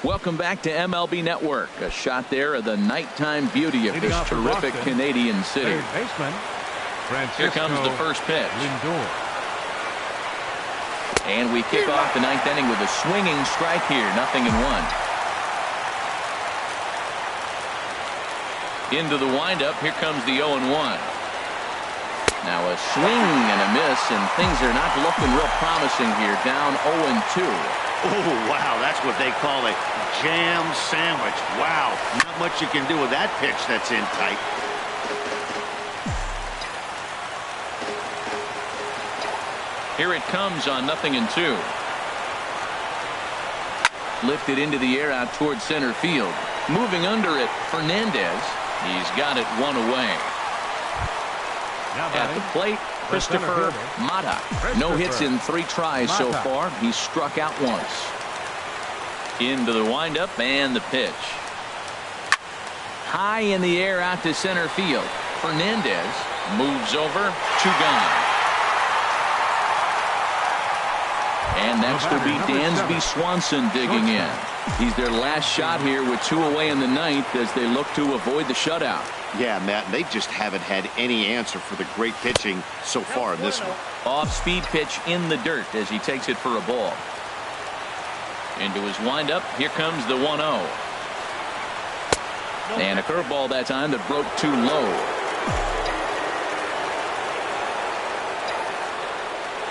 A: Welcome back to MLB Network. A shot there of the nighttime beauty of this terrific Canadian city. Here comes the first pitch. And we kick off the ninth inning with a swinging strike here. 0-1. Into the windup. Here comes the 0-1. Now a swing and a miss, and things are not looking real promising here. Down 0-2.
B: Oh, wow, that's what they call a jam sandwich. Wow, not much you can do with that pitch that's in tight.
A: Here it comes on 0-2. Lifted into the air out towards center field. Moving under it, Fernandez. He's got it one away. At the plate, Christopher Mata. No hits in 3 tries so far. He's struck out once. Into the windup and the pitch. High in the air out to center field. Fernandez moves over. 2 gone. And next will be Dansby Swanson digging in. He's their last shot here with 2 away in the ninth as they look to avoid the shutout.
B: Yeah, Matt, they just haven't had any answer for the great pitching so far in this one.
A: Off-speed pitch in the dirt as he takes it for a ball. Into his windup. Here comes the 1-0. And a curveball that time that broke too low.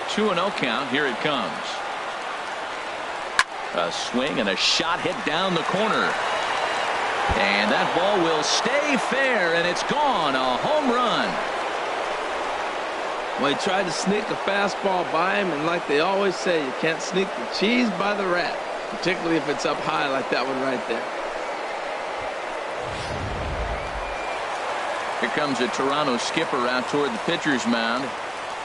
A: 2-0 count. Here it comes. A swing and a shot hit down the corner. And that ball will stay fair, and it's gone. A home run.
D: Well, he tried to sneak a fastball by him, and like they always say, you can't sneak the cheese by the rat, particularly if it's up high like that one right there.
A: Here comes a Toronto skipper out toward the pitcher's mound.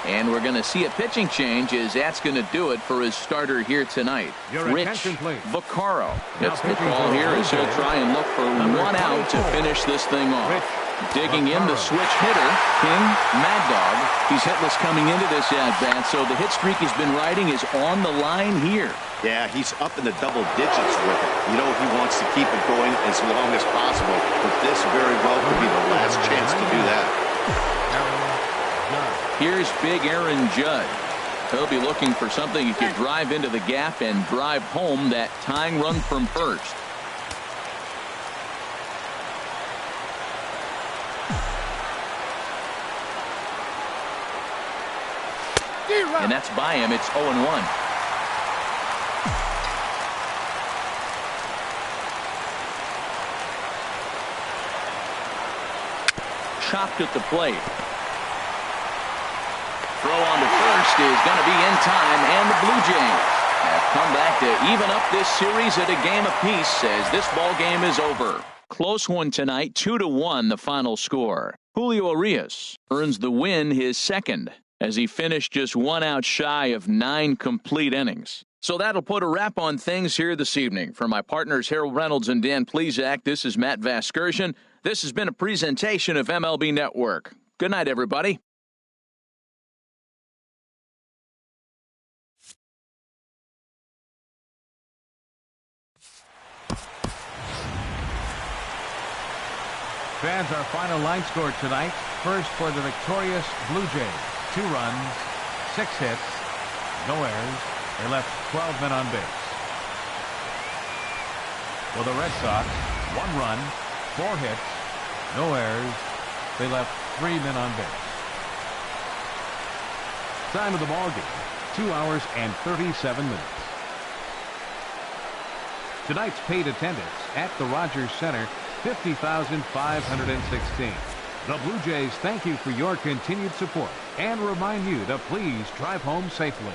A: And we're going to see a pitching change as that's going to do it for his starter here tonight. Rich Vaccaro gets the call here as he'll try and look for 1 out to finish this thing off. Digging in the switch hitter, King Mad Dog. He's hitless coming into this at-bat, so the hit streak he's been riding is on the line here.
B: Yeah, he's up in the double digits with it. You know he wants to keep it going as long as possible, but this very well could be the last chance to do that.
A: Here's big Aaron Judd. He'll be looking for something he could drive into the gap and drive home that tying run from first. And that's by him. It's 0-1. Chopped at the plate. Throw on to first is going to be in time, and the Blue Jays have come back to even up this series at a game apiece as this ball game is over. Close one tonight, 2-1 the final score. Julio Urias earns the win, his second, as he finished just 1 out shy of 9 complete innings. So that'll put a wrap on things here this evening. For my partners Harold Reynolds and Dan Plesac, this is Matt Vasgersian. This has been a presentation of MLB Network. Good night, everybody.
C: Fans, our final line score tonight. First for the victorious Blue Jays. 2 runs, 6 hits, no errors. They left 12 men on base. For the Red Sox, 1 run, 4 hits, no errors. They left 3 men on base. Time of the ball game, 2 hours and 37 minutes. Tonight's paid attendance at the Rogers Center, 50,516. The Blue Jays thank you for your continued support and remind you to please drive home safely.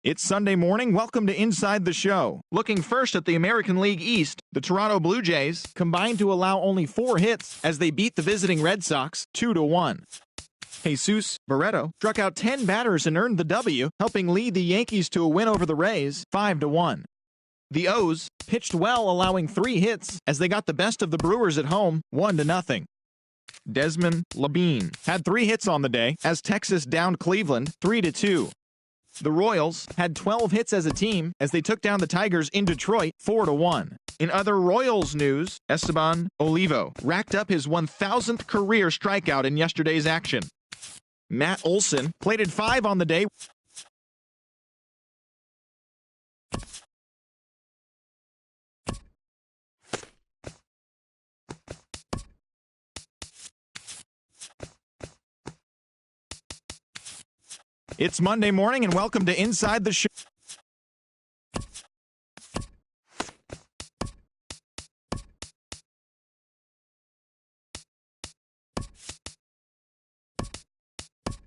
F: It's Sunday morning. Welcome to Inside the Show. Looking first at the American League East, the Toronto Blue Jays combined to allow only 4 hits as they beat the visiting Red Sox 2-1. Jesus Barreto struck out 10 batters and earned the W, helping lead the Yankees to a win over the Rays 5-1. The O's pitched well, allowing 3 hits as they got the best of the Brewers at home 1-0. Desmond Labine had 3 hits on the day as Texas downed Cleveland 3-2. The Royals had 12 hits as a team as they took down the Tigers in Detroit 4-1. In other Royals news, Esteban Olivo racked up his 1,000th career strikeout in yesterday's action. Matt Olson plated 5 on the day. It's Monday morning, and welcome to Inside the Show.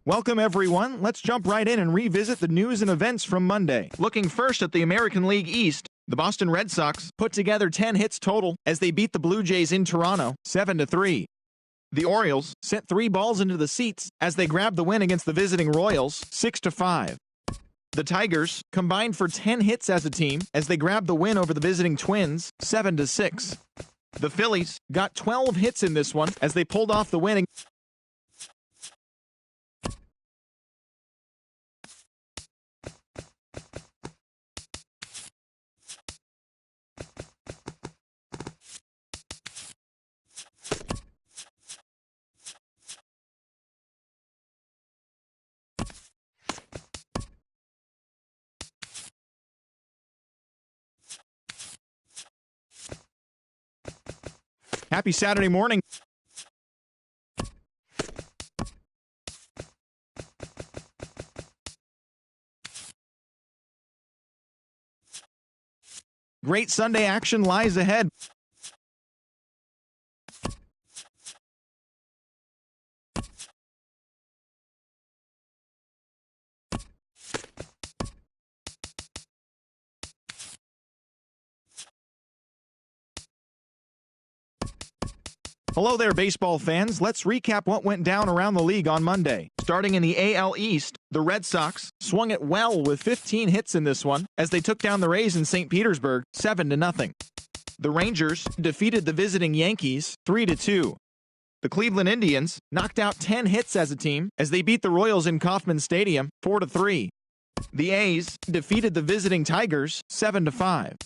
F: Welcome, everyone. Let's jump right in and revisit the news and events from Monday. Looking first at the American League East, the Boston Red Sox put together 10 hits total as they beat the Blue Jays in Toronto 7-3. The Orioles sent 3 balls into the seats as they grabbed the win against the visiting Royals 6-5. The Tigers combined for 10 hits as a team as they grabbed the win over the visiting Twins 7-6. The Phillies got 12 hits in this one as they pulled off the win. Happy Saturday morning. Great Sunday action lies ahead. Hello there, baseball fans. Let's recap what went down around the league on Monday. Starting in the AL East, the Red Sox swung it well with 15 hits in this one as they took down the Rays in St. Petersburg 7-0. The Rangers defeated the visiting Yankees 3-2. The Cleveland Indians knocked out 10 hits as a team as they beat the Royals in Kauffman Stadium 4-3. The A's defeated the visiting Tigers 7-5.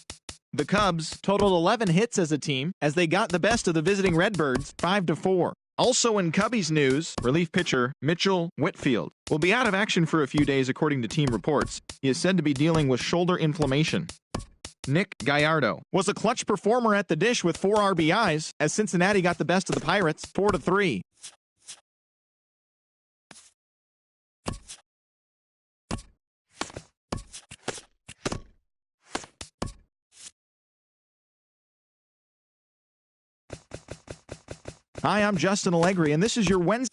F: The Cubs totaled 11 hits as a team as they got the best of the visiting Redbirds 5-4. Also in Cubbies news, relief pitcher Mitchell Whitfield will be out of action for a few days according to team reports. He is said to be dealing with shoulder inflammation. Nick Gallardo was a clutch performer at the dish with 4 RBIs as Cincinnati got the best of the Pirates 4-3. Hi, I'm Justin Allegri, and this is your Wednesday.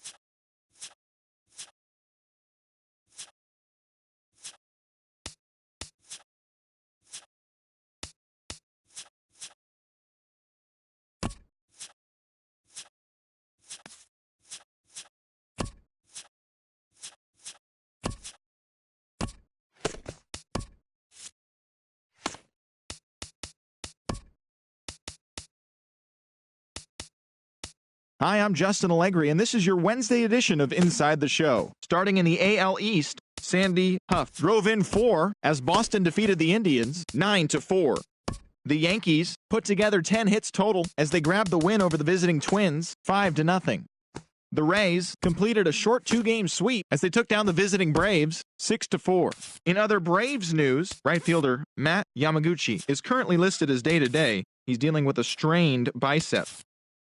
F: Hi, I'm Justin Allegri, and this is your Wednesday edition of Inside the Show. Starting in the AL East, Sandy Huff drove in 4 as Boston defeated the Indians 9-4. The Yankees put together 10 hits total as they grabbed the win over the visiting Twins 5-0. The Rays completed a short 2-game sweep as they took down the visiting Braves 6-4. In other Braves news, right fielder Matt Yamaguchi is currently listed as day-to-day. He's dealing with a strained bicep.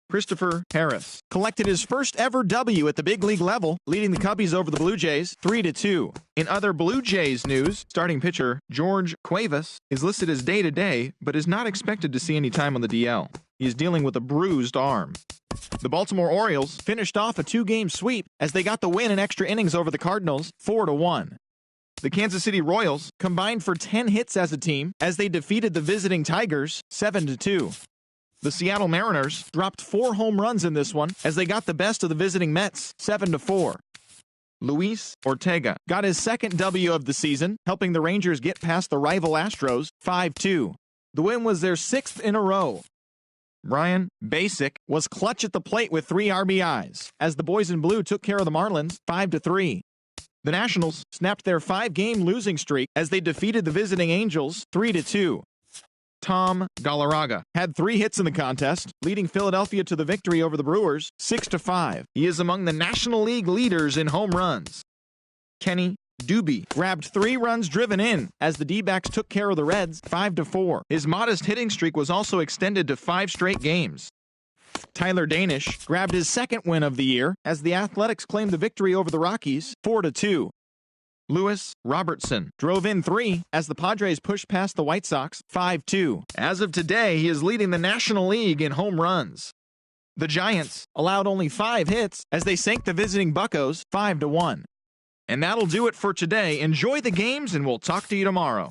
F: Christopher Harris collected his first ever W at the big league level, leading the Cubbies over the Blue Jays 3-2. In other Blue Jays news, starting pitcher George Cuevas is listed as day-to-day, but is not expected to see any time on the DL. He is dealing with a bruised arm. The Baltimore Orioles finished off a 2-game sweep as they got the win in extra innings over the Cardinals 4-1. The Kansas City Royals combined for 10 hits as a team as they defeated the visiting Tigers 7-2. The Seattle Mariners dropped 4 home runs in this one as they got the best of the visiting Mets 7-4. Luis Ortega got his second W of the season, helping the Rangers get past the rival Astros 5-2. The win was their 6th in a row. Brian Basic was clutch at the plate with 3 RBIs as the boys in blue took care of the Marlins 5-3. The Nationals snapped their 5-game losing streak as they defeated the visiting Angels 3-2. Tom Galarraga had 3 hits in the contest, leading Philadelphia to the victory over the Brewers 6-5. He is among the National League leaders in home runs. Kenny Doobie grabbed 3 runs driven in as the D-backs took care of the Reds 5-4. His modest hitting streak was also extended to 5 straight games. Tyler Danish grabbed his 2nd win of the year as the Athletics claimed the victory over the Rockies 4-2. Lewis Robertson drove in 3 as the Padres pushed past the White Sox 5-2. As of today, he is leading the National League in home runs. The Giants allowed only 5 hits as they sank the visiting Buccos 5-1. And that'll do it for today. Enjoy the games, and we'll talk to you tomorrow.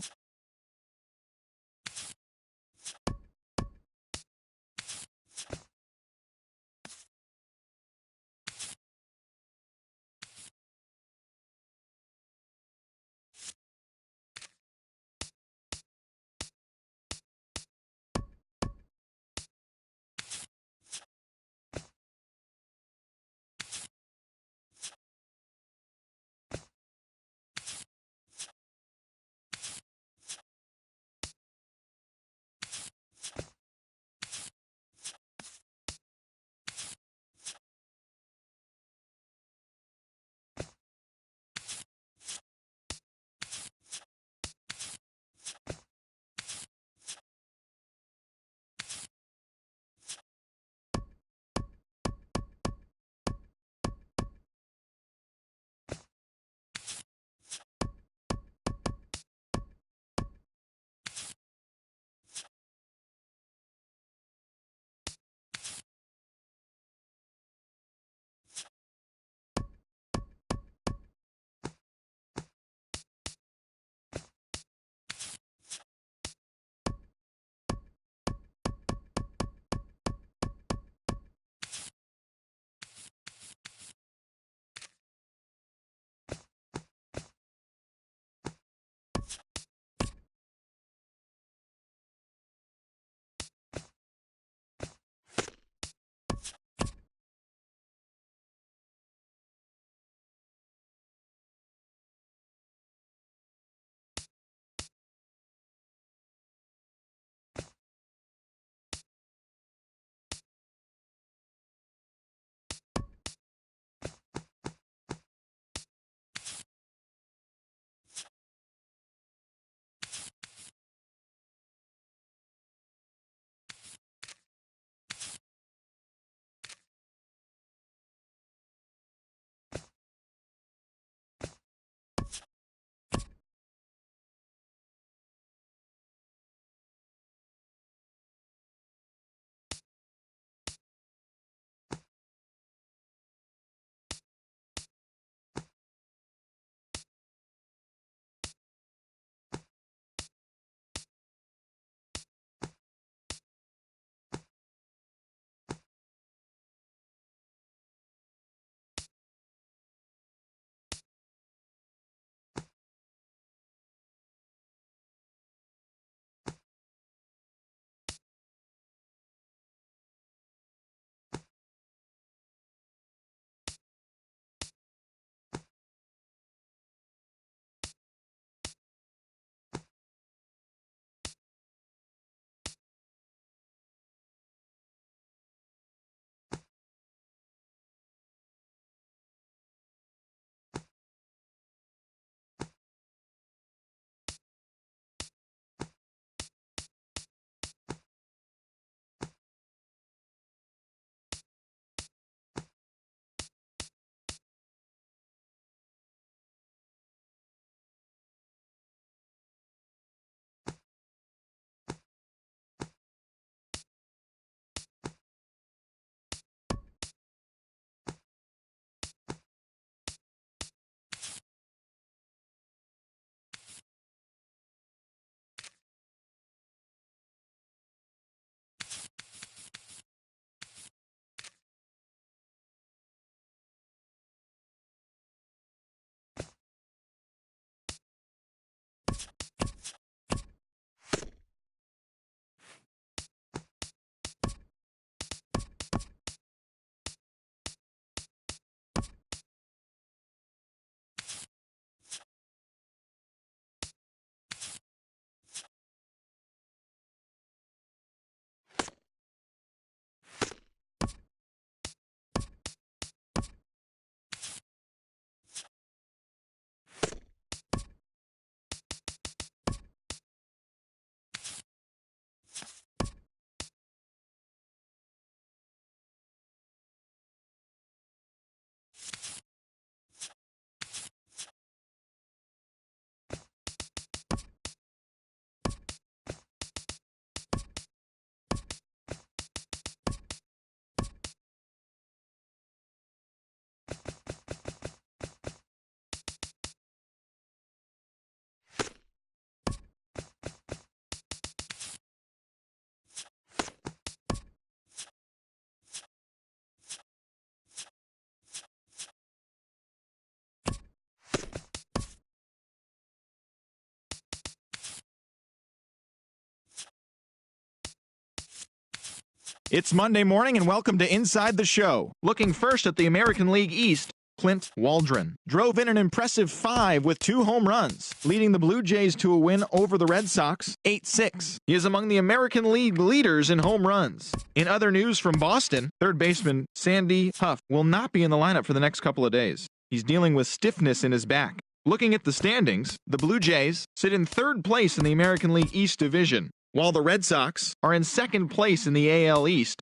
F: It's Monday morning and welcome to Inside the Show. Looking first at the American League East, Clint Waldron drove in an impressive 5 with 2 home runs, leading the Blue Jays to a win over the Red Sox 8-6. He is among the American League leaders in home runs. In other news from Boston, third baseman Sandy Huff will not be in the lineup for the next couple of days. He's dealing with stiffness in his back. Looking at the standings, the Blue Jays sit in third place in the American League East Division, while the Red Sox are in second place in the AL East.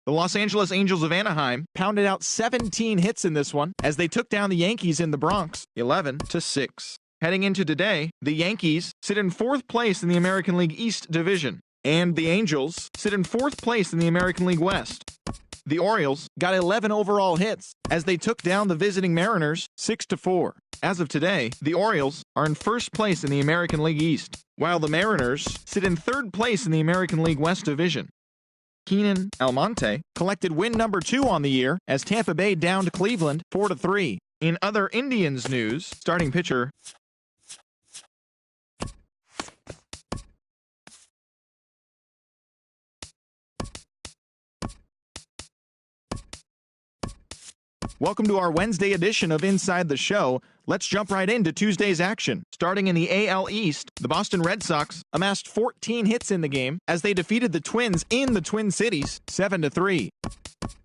F: The Los Angeles Angels of Anaheim pounded out 17 hits in this one as they took down the Yankees in the Bronx 11-6. Heading into today, the Yankees sit in fourth place in the American League East Division, and the Angels sit in fourth place in the American League West. The Orioles got 11 overall hits as they took down the visiting Mariners 6-4. As of today, the Orioles are in first place in the American League East, while the Mariners sit in third place in the American League West Division. Keenan Almonte collected win number 2 on the year as Tampa Bay downed Cleveland 4-3. In other Indians news, starting pitcher Welcome to our Wednesday edition of Inside the Show. Let's jump right into Tuesday's action. Starting in the AL East, the Boston Red Sox amassed 14 hits in the game as they defeated the Twins in the Twin Cities 7-3.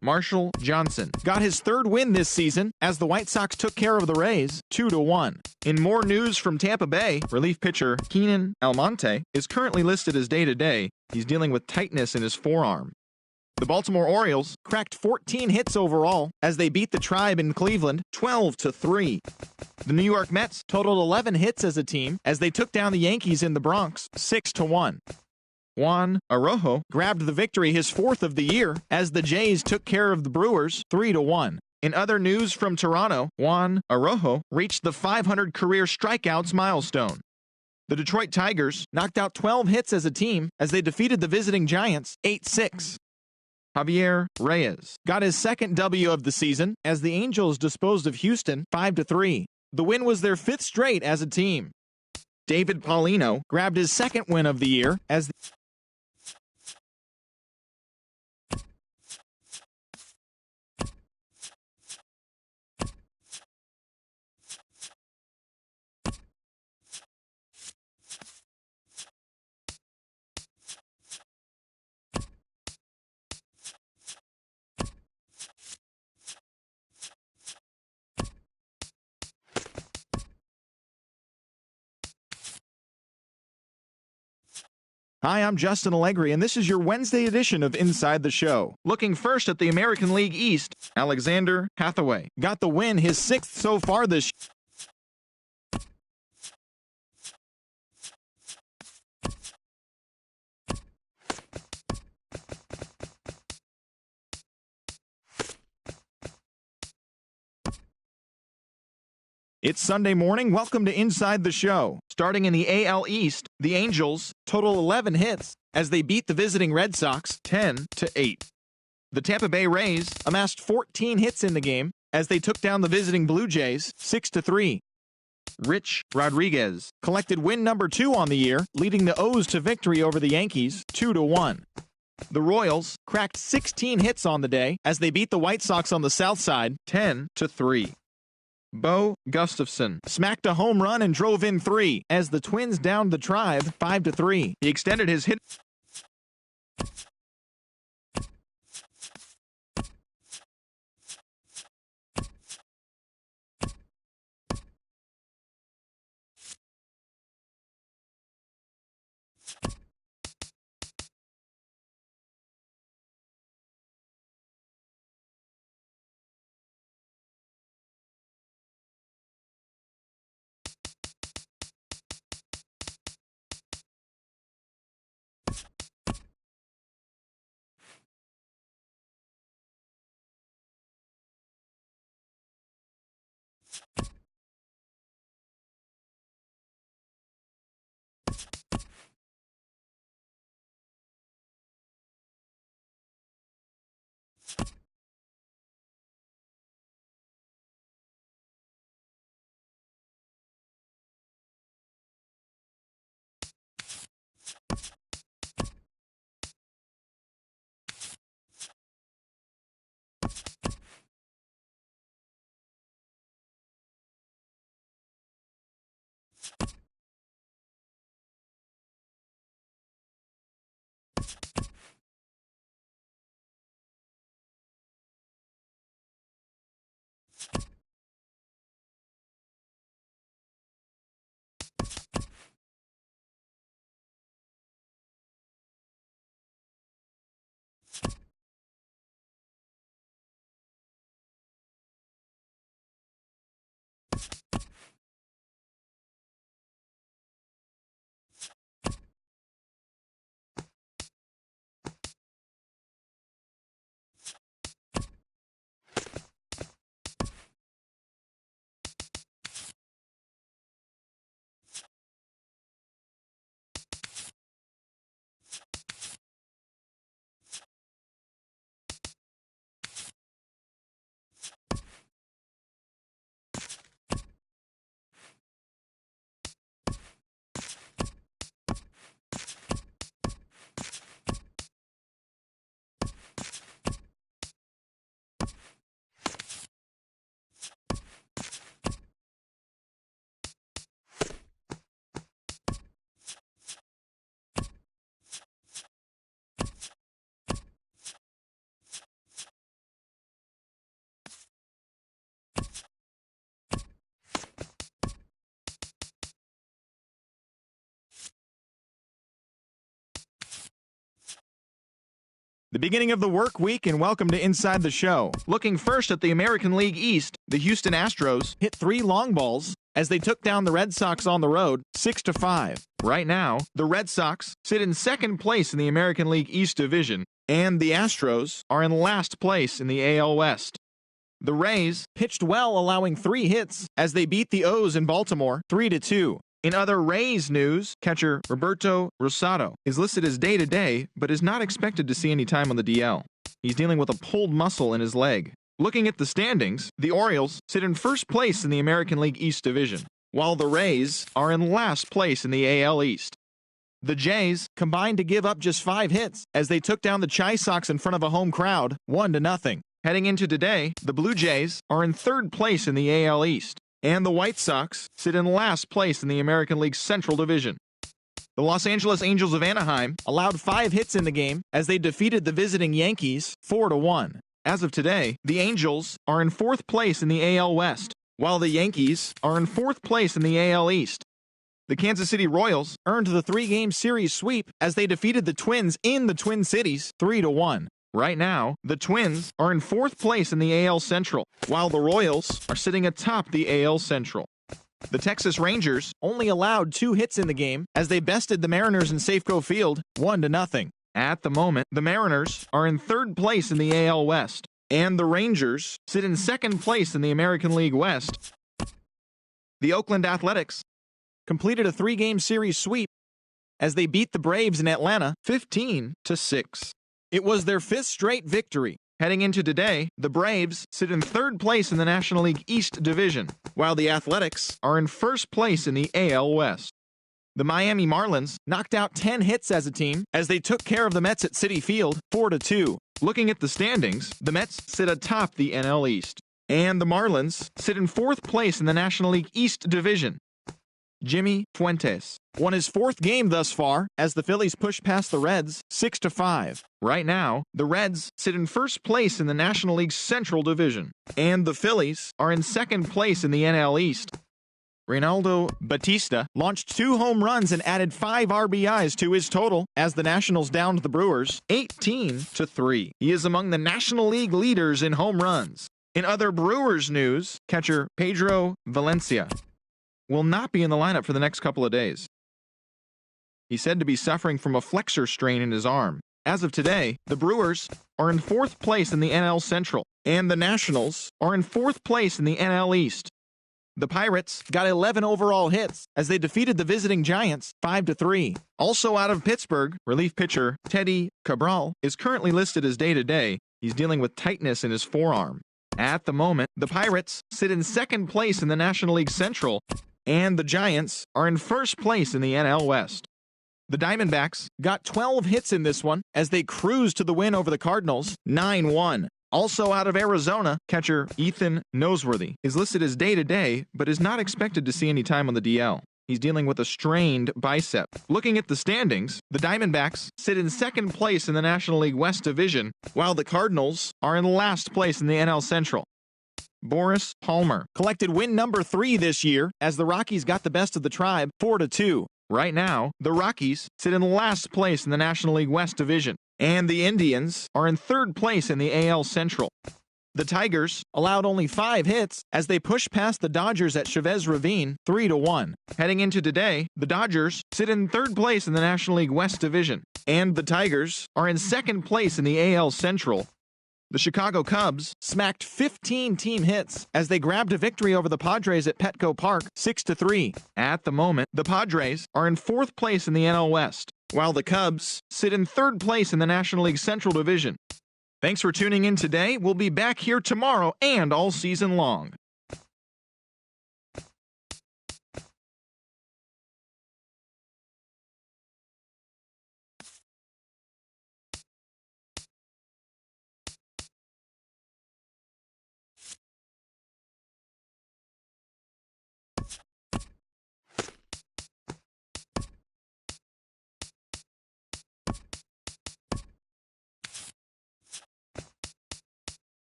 F: Marshall Johnson got his third win this season as the White Sox took care of the Rays 2-1. In more news from Tampa Bay, relief pitcher Keenan Almonte is currently listed as day-to-day. He's dealing with tightness in his forearm. The Baltimore Orioles cracked 14 hits overall as they beat the Tribe in Cleveland 12-3. The New York Mets totaled 11 hits as a team as they took down the Yankees in the Bronx 6-1. Juan Arrojo grabbed the victory, his 4th of the year, as the Jays took care of the Brewers 3-1. In other news from Toronto, Juan Arrojo reached the 500 career strikeouts milestone. The Detroit Tigers knocked out 12 hits as a team as they defeated the visiting Giants 8-6. Javier Urias got his second W of the season as the Angels disposed of Houston 5-3. The win was their 5th straight as a team. David Paulino grabbed his second win of the year as the Hi, I'm Justin Allegri, and this is your Wednesday edition of Inside the Show. Looking first at the American League East, Alexander Hathaway got the win, his 6th so far this year. It's Sunday morning. Welcome to Inside the Show. Starting in the AL East, the Angels total 11 hits as they beat the visiting Red Sox 10-8. The Tampa Bay Rays amassed 14 hits in the game as they took down the visiting Blue Jays 6-3. Rich Rodriguez collected win number 2 on the year, leading the O's to victory over the Yankees 2-1. The Royals cracked 16 hits on the day as they beat the White Sox on the South Side 10-3. Bo Gustafson smacked a home run and drove in 3 as the Twins downed the Tribe 5-3. He extended his hit. The beginning of the work week, and welcome to Inside the Show. Looking first at the American League East, the Houston Astros hit 3 long balls as they took down the Red Sox on the road 6-5. Right now, the Red Sox sit in second place in the American League East Division, and the Astros are in last place in the AL West. The Rays pitched well, allowing 3 hits as they beat the O's in Baltimore 3-2. In other Rays news, catcher Roberto Rosado is listed as day-to-day, but is not expected to see any time on the DL. He's dealing with a pulled muscle in his leg. Looking at the standings, the Orioles sit in first place in the American League East Division, while the Rays are in last place in the AL East. The Jays combined to give up just 5 hits as they took down the Chi Sox in front of a home crowd 1-0. Heading into today, the Blue Jays are in third place in the AL East, and the White Sox sit in last place in the American League Central Division. The Los Angeles Angels of Anaheim allowed 5 hits in the game as they defeated the visiting Yankees 4-1. As of today, the Angels are in fourth place in the AL West, while the Yankees are in fourth place in the AL East. The Kansas City Royals earned the 3-game series sweep as they defeated the Twins in the Twin Cities 3-1. Right now, the Twins are in fourth place in the AL Central, while the Royals are sitting atop the AL Central. The Texas Rangers only allowed 2 hits in the game as they bested the Mariners in Safeco Field 1-0. At the moment, the Mariners are in third place in the AL West, and the Rangers sit in second place in the American League West. The Oakland Athletics completed a 3-game series sweep as they beat the Braves in Atlanta 15-6. It was their 5th straight victory. Heading into today, the Braves sit in third place in the National League East Division, while the Athletics are in first place in the AL West. The Miami Marlins knocked out 10 hits as a team as they took care of the Mets at Citi Field 4-2. Looking at the standings, the Mets sit atop the NL East, and the Marlins sit in fourth place in the National League East Division. Jimmy Fuentes won his 4th game thus far as the Phillies push past the Reds 6-5. Right now, the Reds sit in first place in the National League Central Division, and the Phillies are in second place in the NL East. Reynaldo Batista launched 2 home runs and added 5 RBIs to his total as the Nationals downed the Brewers 18-3. He is among the National League leaders in home runs. In other Brewers news, catcher Pedro Valencia will not be in the lineup for the next couple of days. He's said to be suffering from a flexor strain in his arm. As of today, the Brewers are in 4th place in the NL Central, and the Nationals are in 4th place in the NL East. The Pirates got 11 overall hits as they defeated the visiting Giants 5-3. Also out of Pittsburgh, relief pitcher Teddy Cabral is currently listed as day-to-day. He's dealing with tightness in his forearm. At the moment, the Pirates sit in second place in the National League Central, and the Giants are in first place in the NL West. The Diamondbacks got 12 hits in this one as they cruised to the win over the Cardinals 9-1. Also out of Arizona, catcher Ethan Noseworthy is listed as day-to-day, but is not expected to see any time on the DL. He's dealing with a strained bicep. Looking at the standings, the Diamondbacks sit in second place in the National League West Division, while the Cardinals are in last place in the NL Central. Boris Palmer collected win number 3 this year as the Rockies got the best of the Tribe 4-2. Right now, the Rockies sit in last place in the National League West Division, and the Indians are in third place in the AL Central. The Tigers allowed only 5 hits as they pushed past the Dodgers at Chavez Ravine 3-1. Heading into today, the Dodgers sit in third place in the National League West Division, and the Tigers are in second place in the AL Central. The Chicago Cubs smacked 15 team hits as they grabbed a victory over the Padres at Petco Park 6-3. At the moment, the Padres are in 4th place in the NL West, while the Cubs sit in 3rd place in the National League Central Division. Thanks for tuning in today. We'll be back here tomorrow and all season long.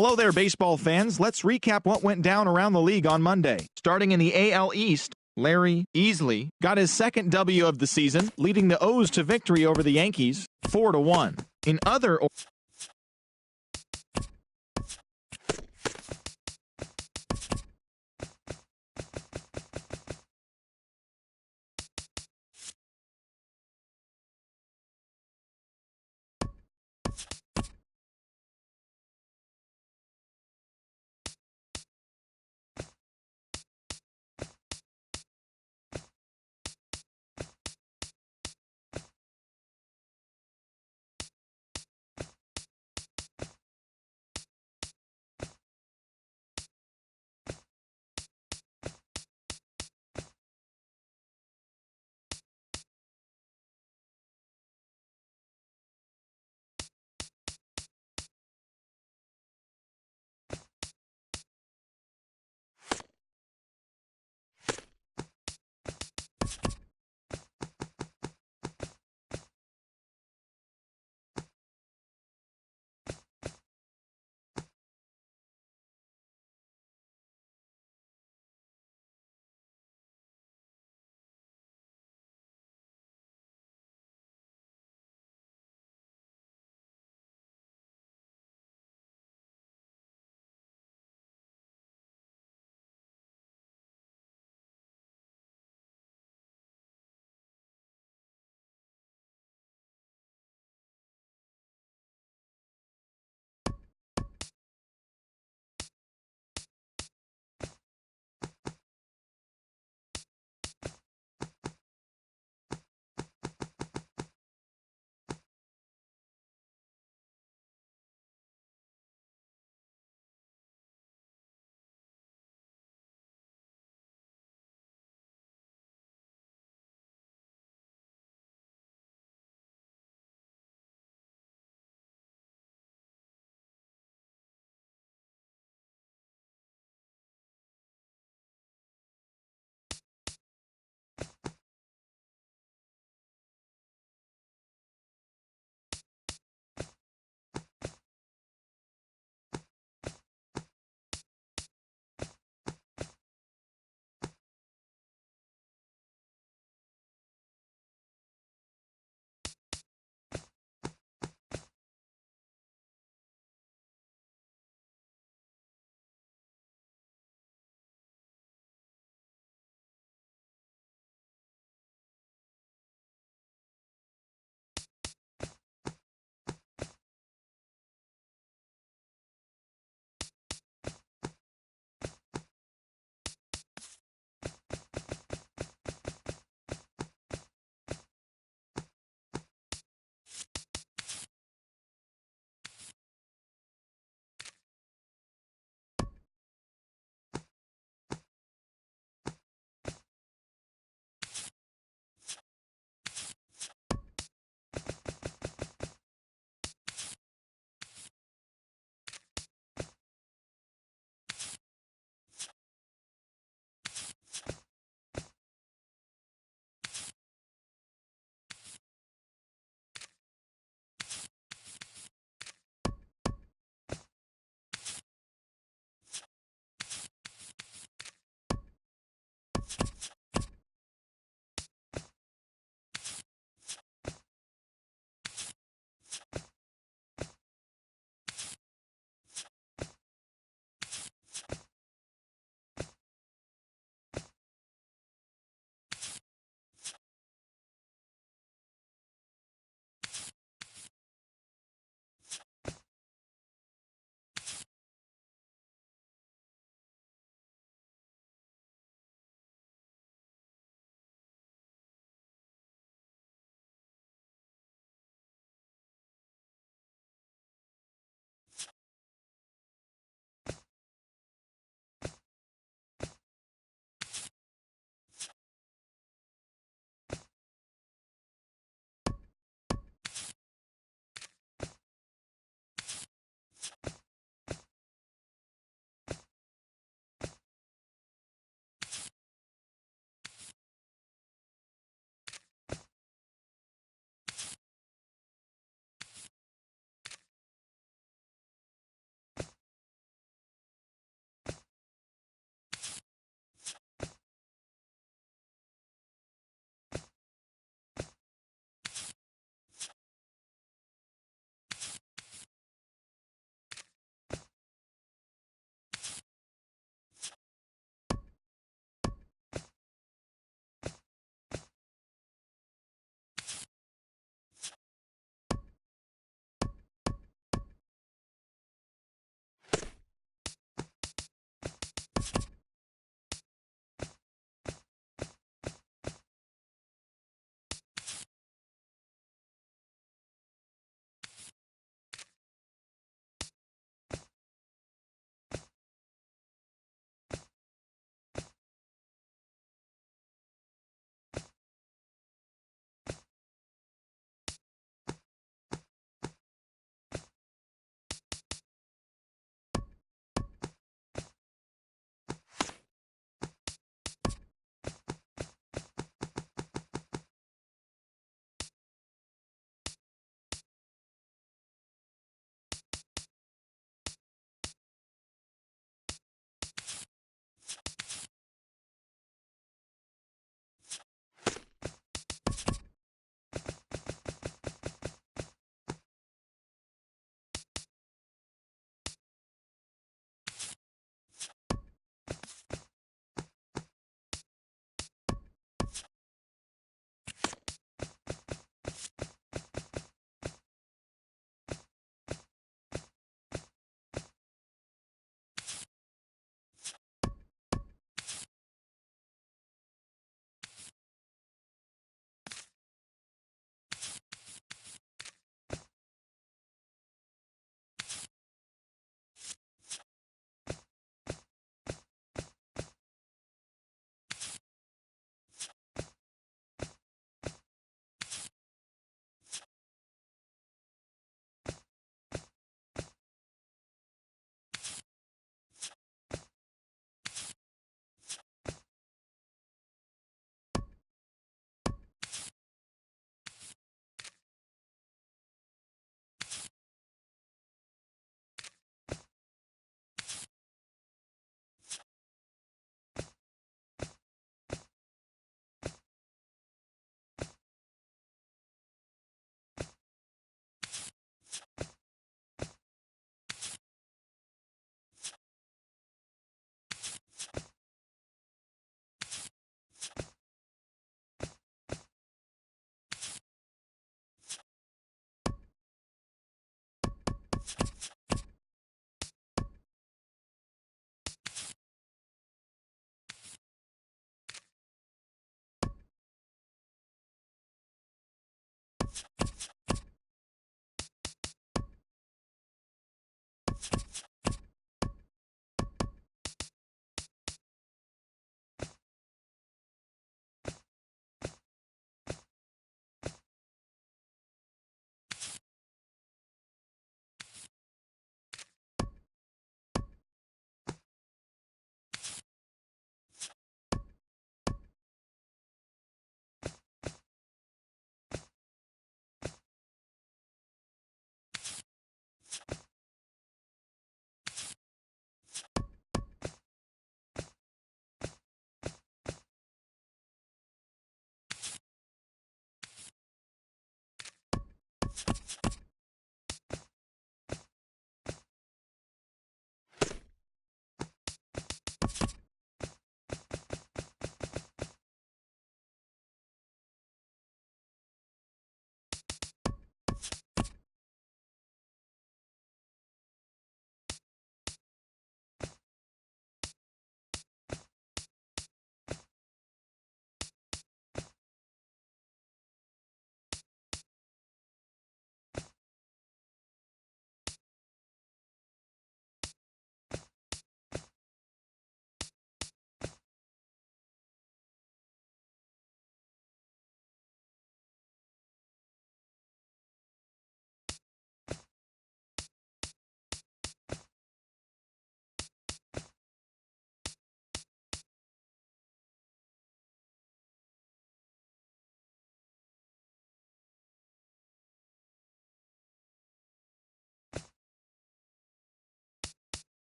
F: Hello there, baseball fans. Let's recap what went down around the league on Monday. Starting in the AL East, Larry Easley got his second W of the season, leading the O's to victory over the Yankees 4-1. In other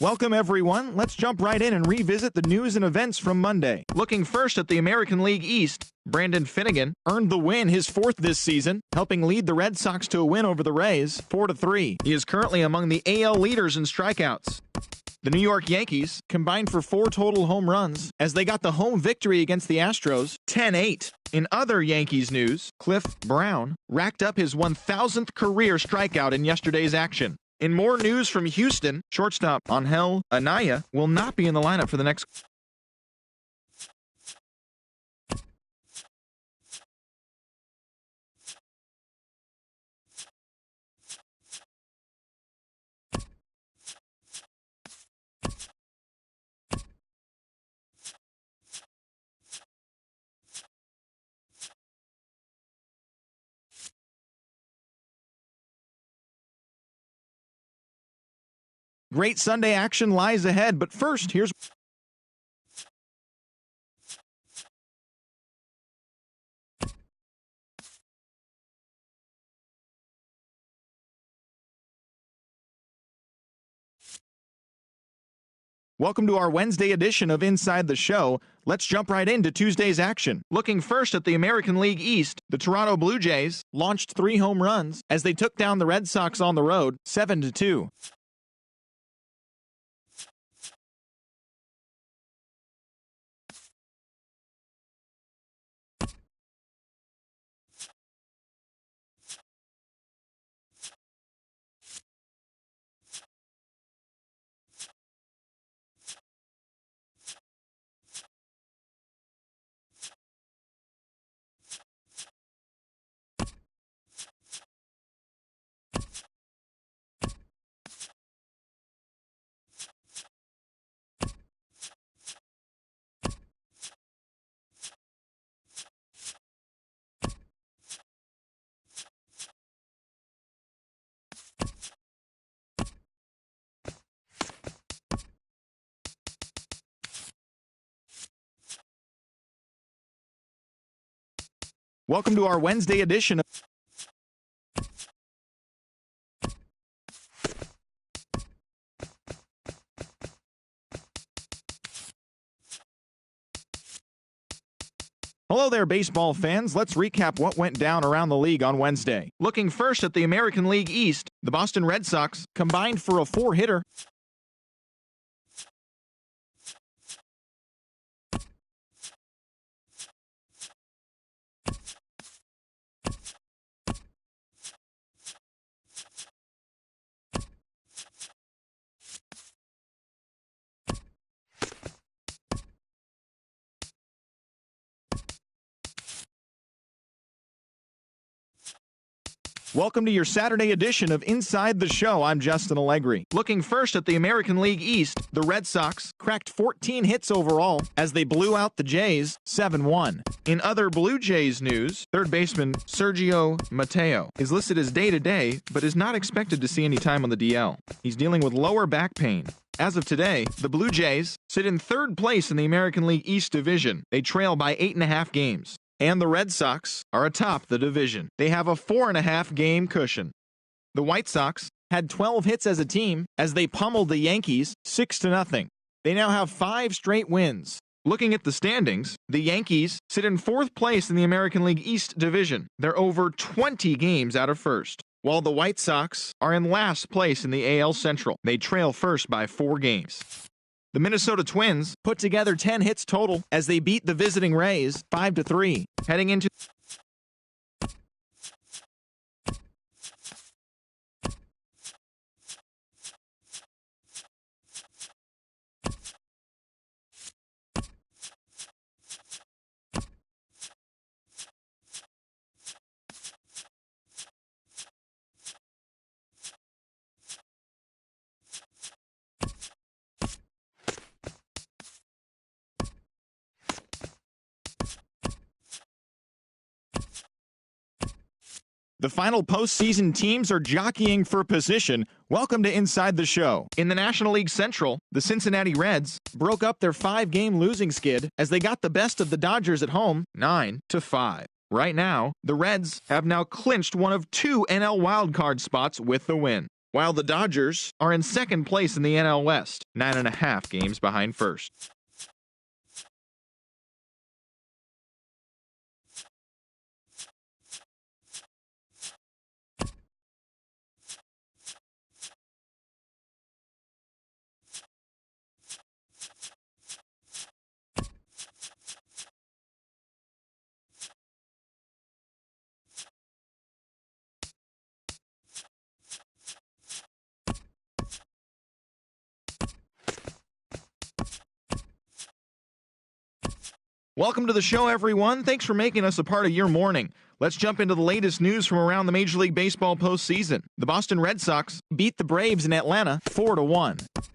F: Welcome, everyone. Let's jump right in and revisit the news and events from Monday. Looking first at the American League East, Brandon Finnegan earned the win, his fourth this season, helping lead the Red Sox to a win over the Rays, 4-3. He is currently among the AL leaders in strikeouts. The New York Yankees combined for 4 total home runs as they got the home victory against the Astros, 10-8. In other Yankees news, Cliff Brown racked up his 1,000th career strikeout in yesterday's action. In more news from Houston, shortstop Angel Anaya will not be in the lineup for the next. Great Sunday action lies ahead, but first, here's. Welcome to our Wednesday edition of Inside the Show. Let's jump right into Tuesday's action. Looking first at the American League East, the Toronto Blue Jays launched 3 home runs as they took down the Red Sox on the road, 7-2. Welcome to our Wednesday edition of. Hello there, baseball fans. Let's recap what went down around the league on Wednesday. Looking first at the American League East, the Boston Red Sox combined for a 4-hitter. Welcome to your Saturday edition of Inside the Show. I'm Justin Allegri. Looking first at the American League East, the Red Sox cracked 14 hits overall as they blew out the Jays 7-1. In other Blue Jays news, third baseman Sergio Mateo is listed as day-to-day, but is not expected to see any time on the DL. He's dealing with lower back pain. As of today, the Blue Jays sit in third place in the American League East Division. They trail by 8.5 games. And the Red Sox are atop the division. They have a 4.5 game cushion. The White Sox had 12 hits as a team as they pummeled the Yankees 6-0. They now have 5 straight wins. Looking at the standings, the Yankees sit in 4th place in the American League East Division. They're over 20 games out of first, while the White Sox are in last place in the AL Central. They trail first by 4 games. The Minnesota Twins put together 10 hits total as they beat the visiting Rays 5-3. Heading into the final postseason teams are jockeying for position. Welcome to Inside the Show. In the National League Central, the Cincinnati Reds broke up their 5-game losing skid as they got the best of the Dodgers at home, 9-5. Right now, the Reds have now clinched one of 2 NL wildcard spots with the win. while the Dodgers are in second place in the NL West, 9.5 games behind first. Welcome to the show, everyone. Thanks for making us a part of your morning. Let's jump into the latest news from around the Major League Baseball postseason. The Boston Red Sox beat the Braves in Atlanta 4-1.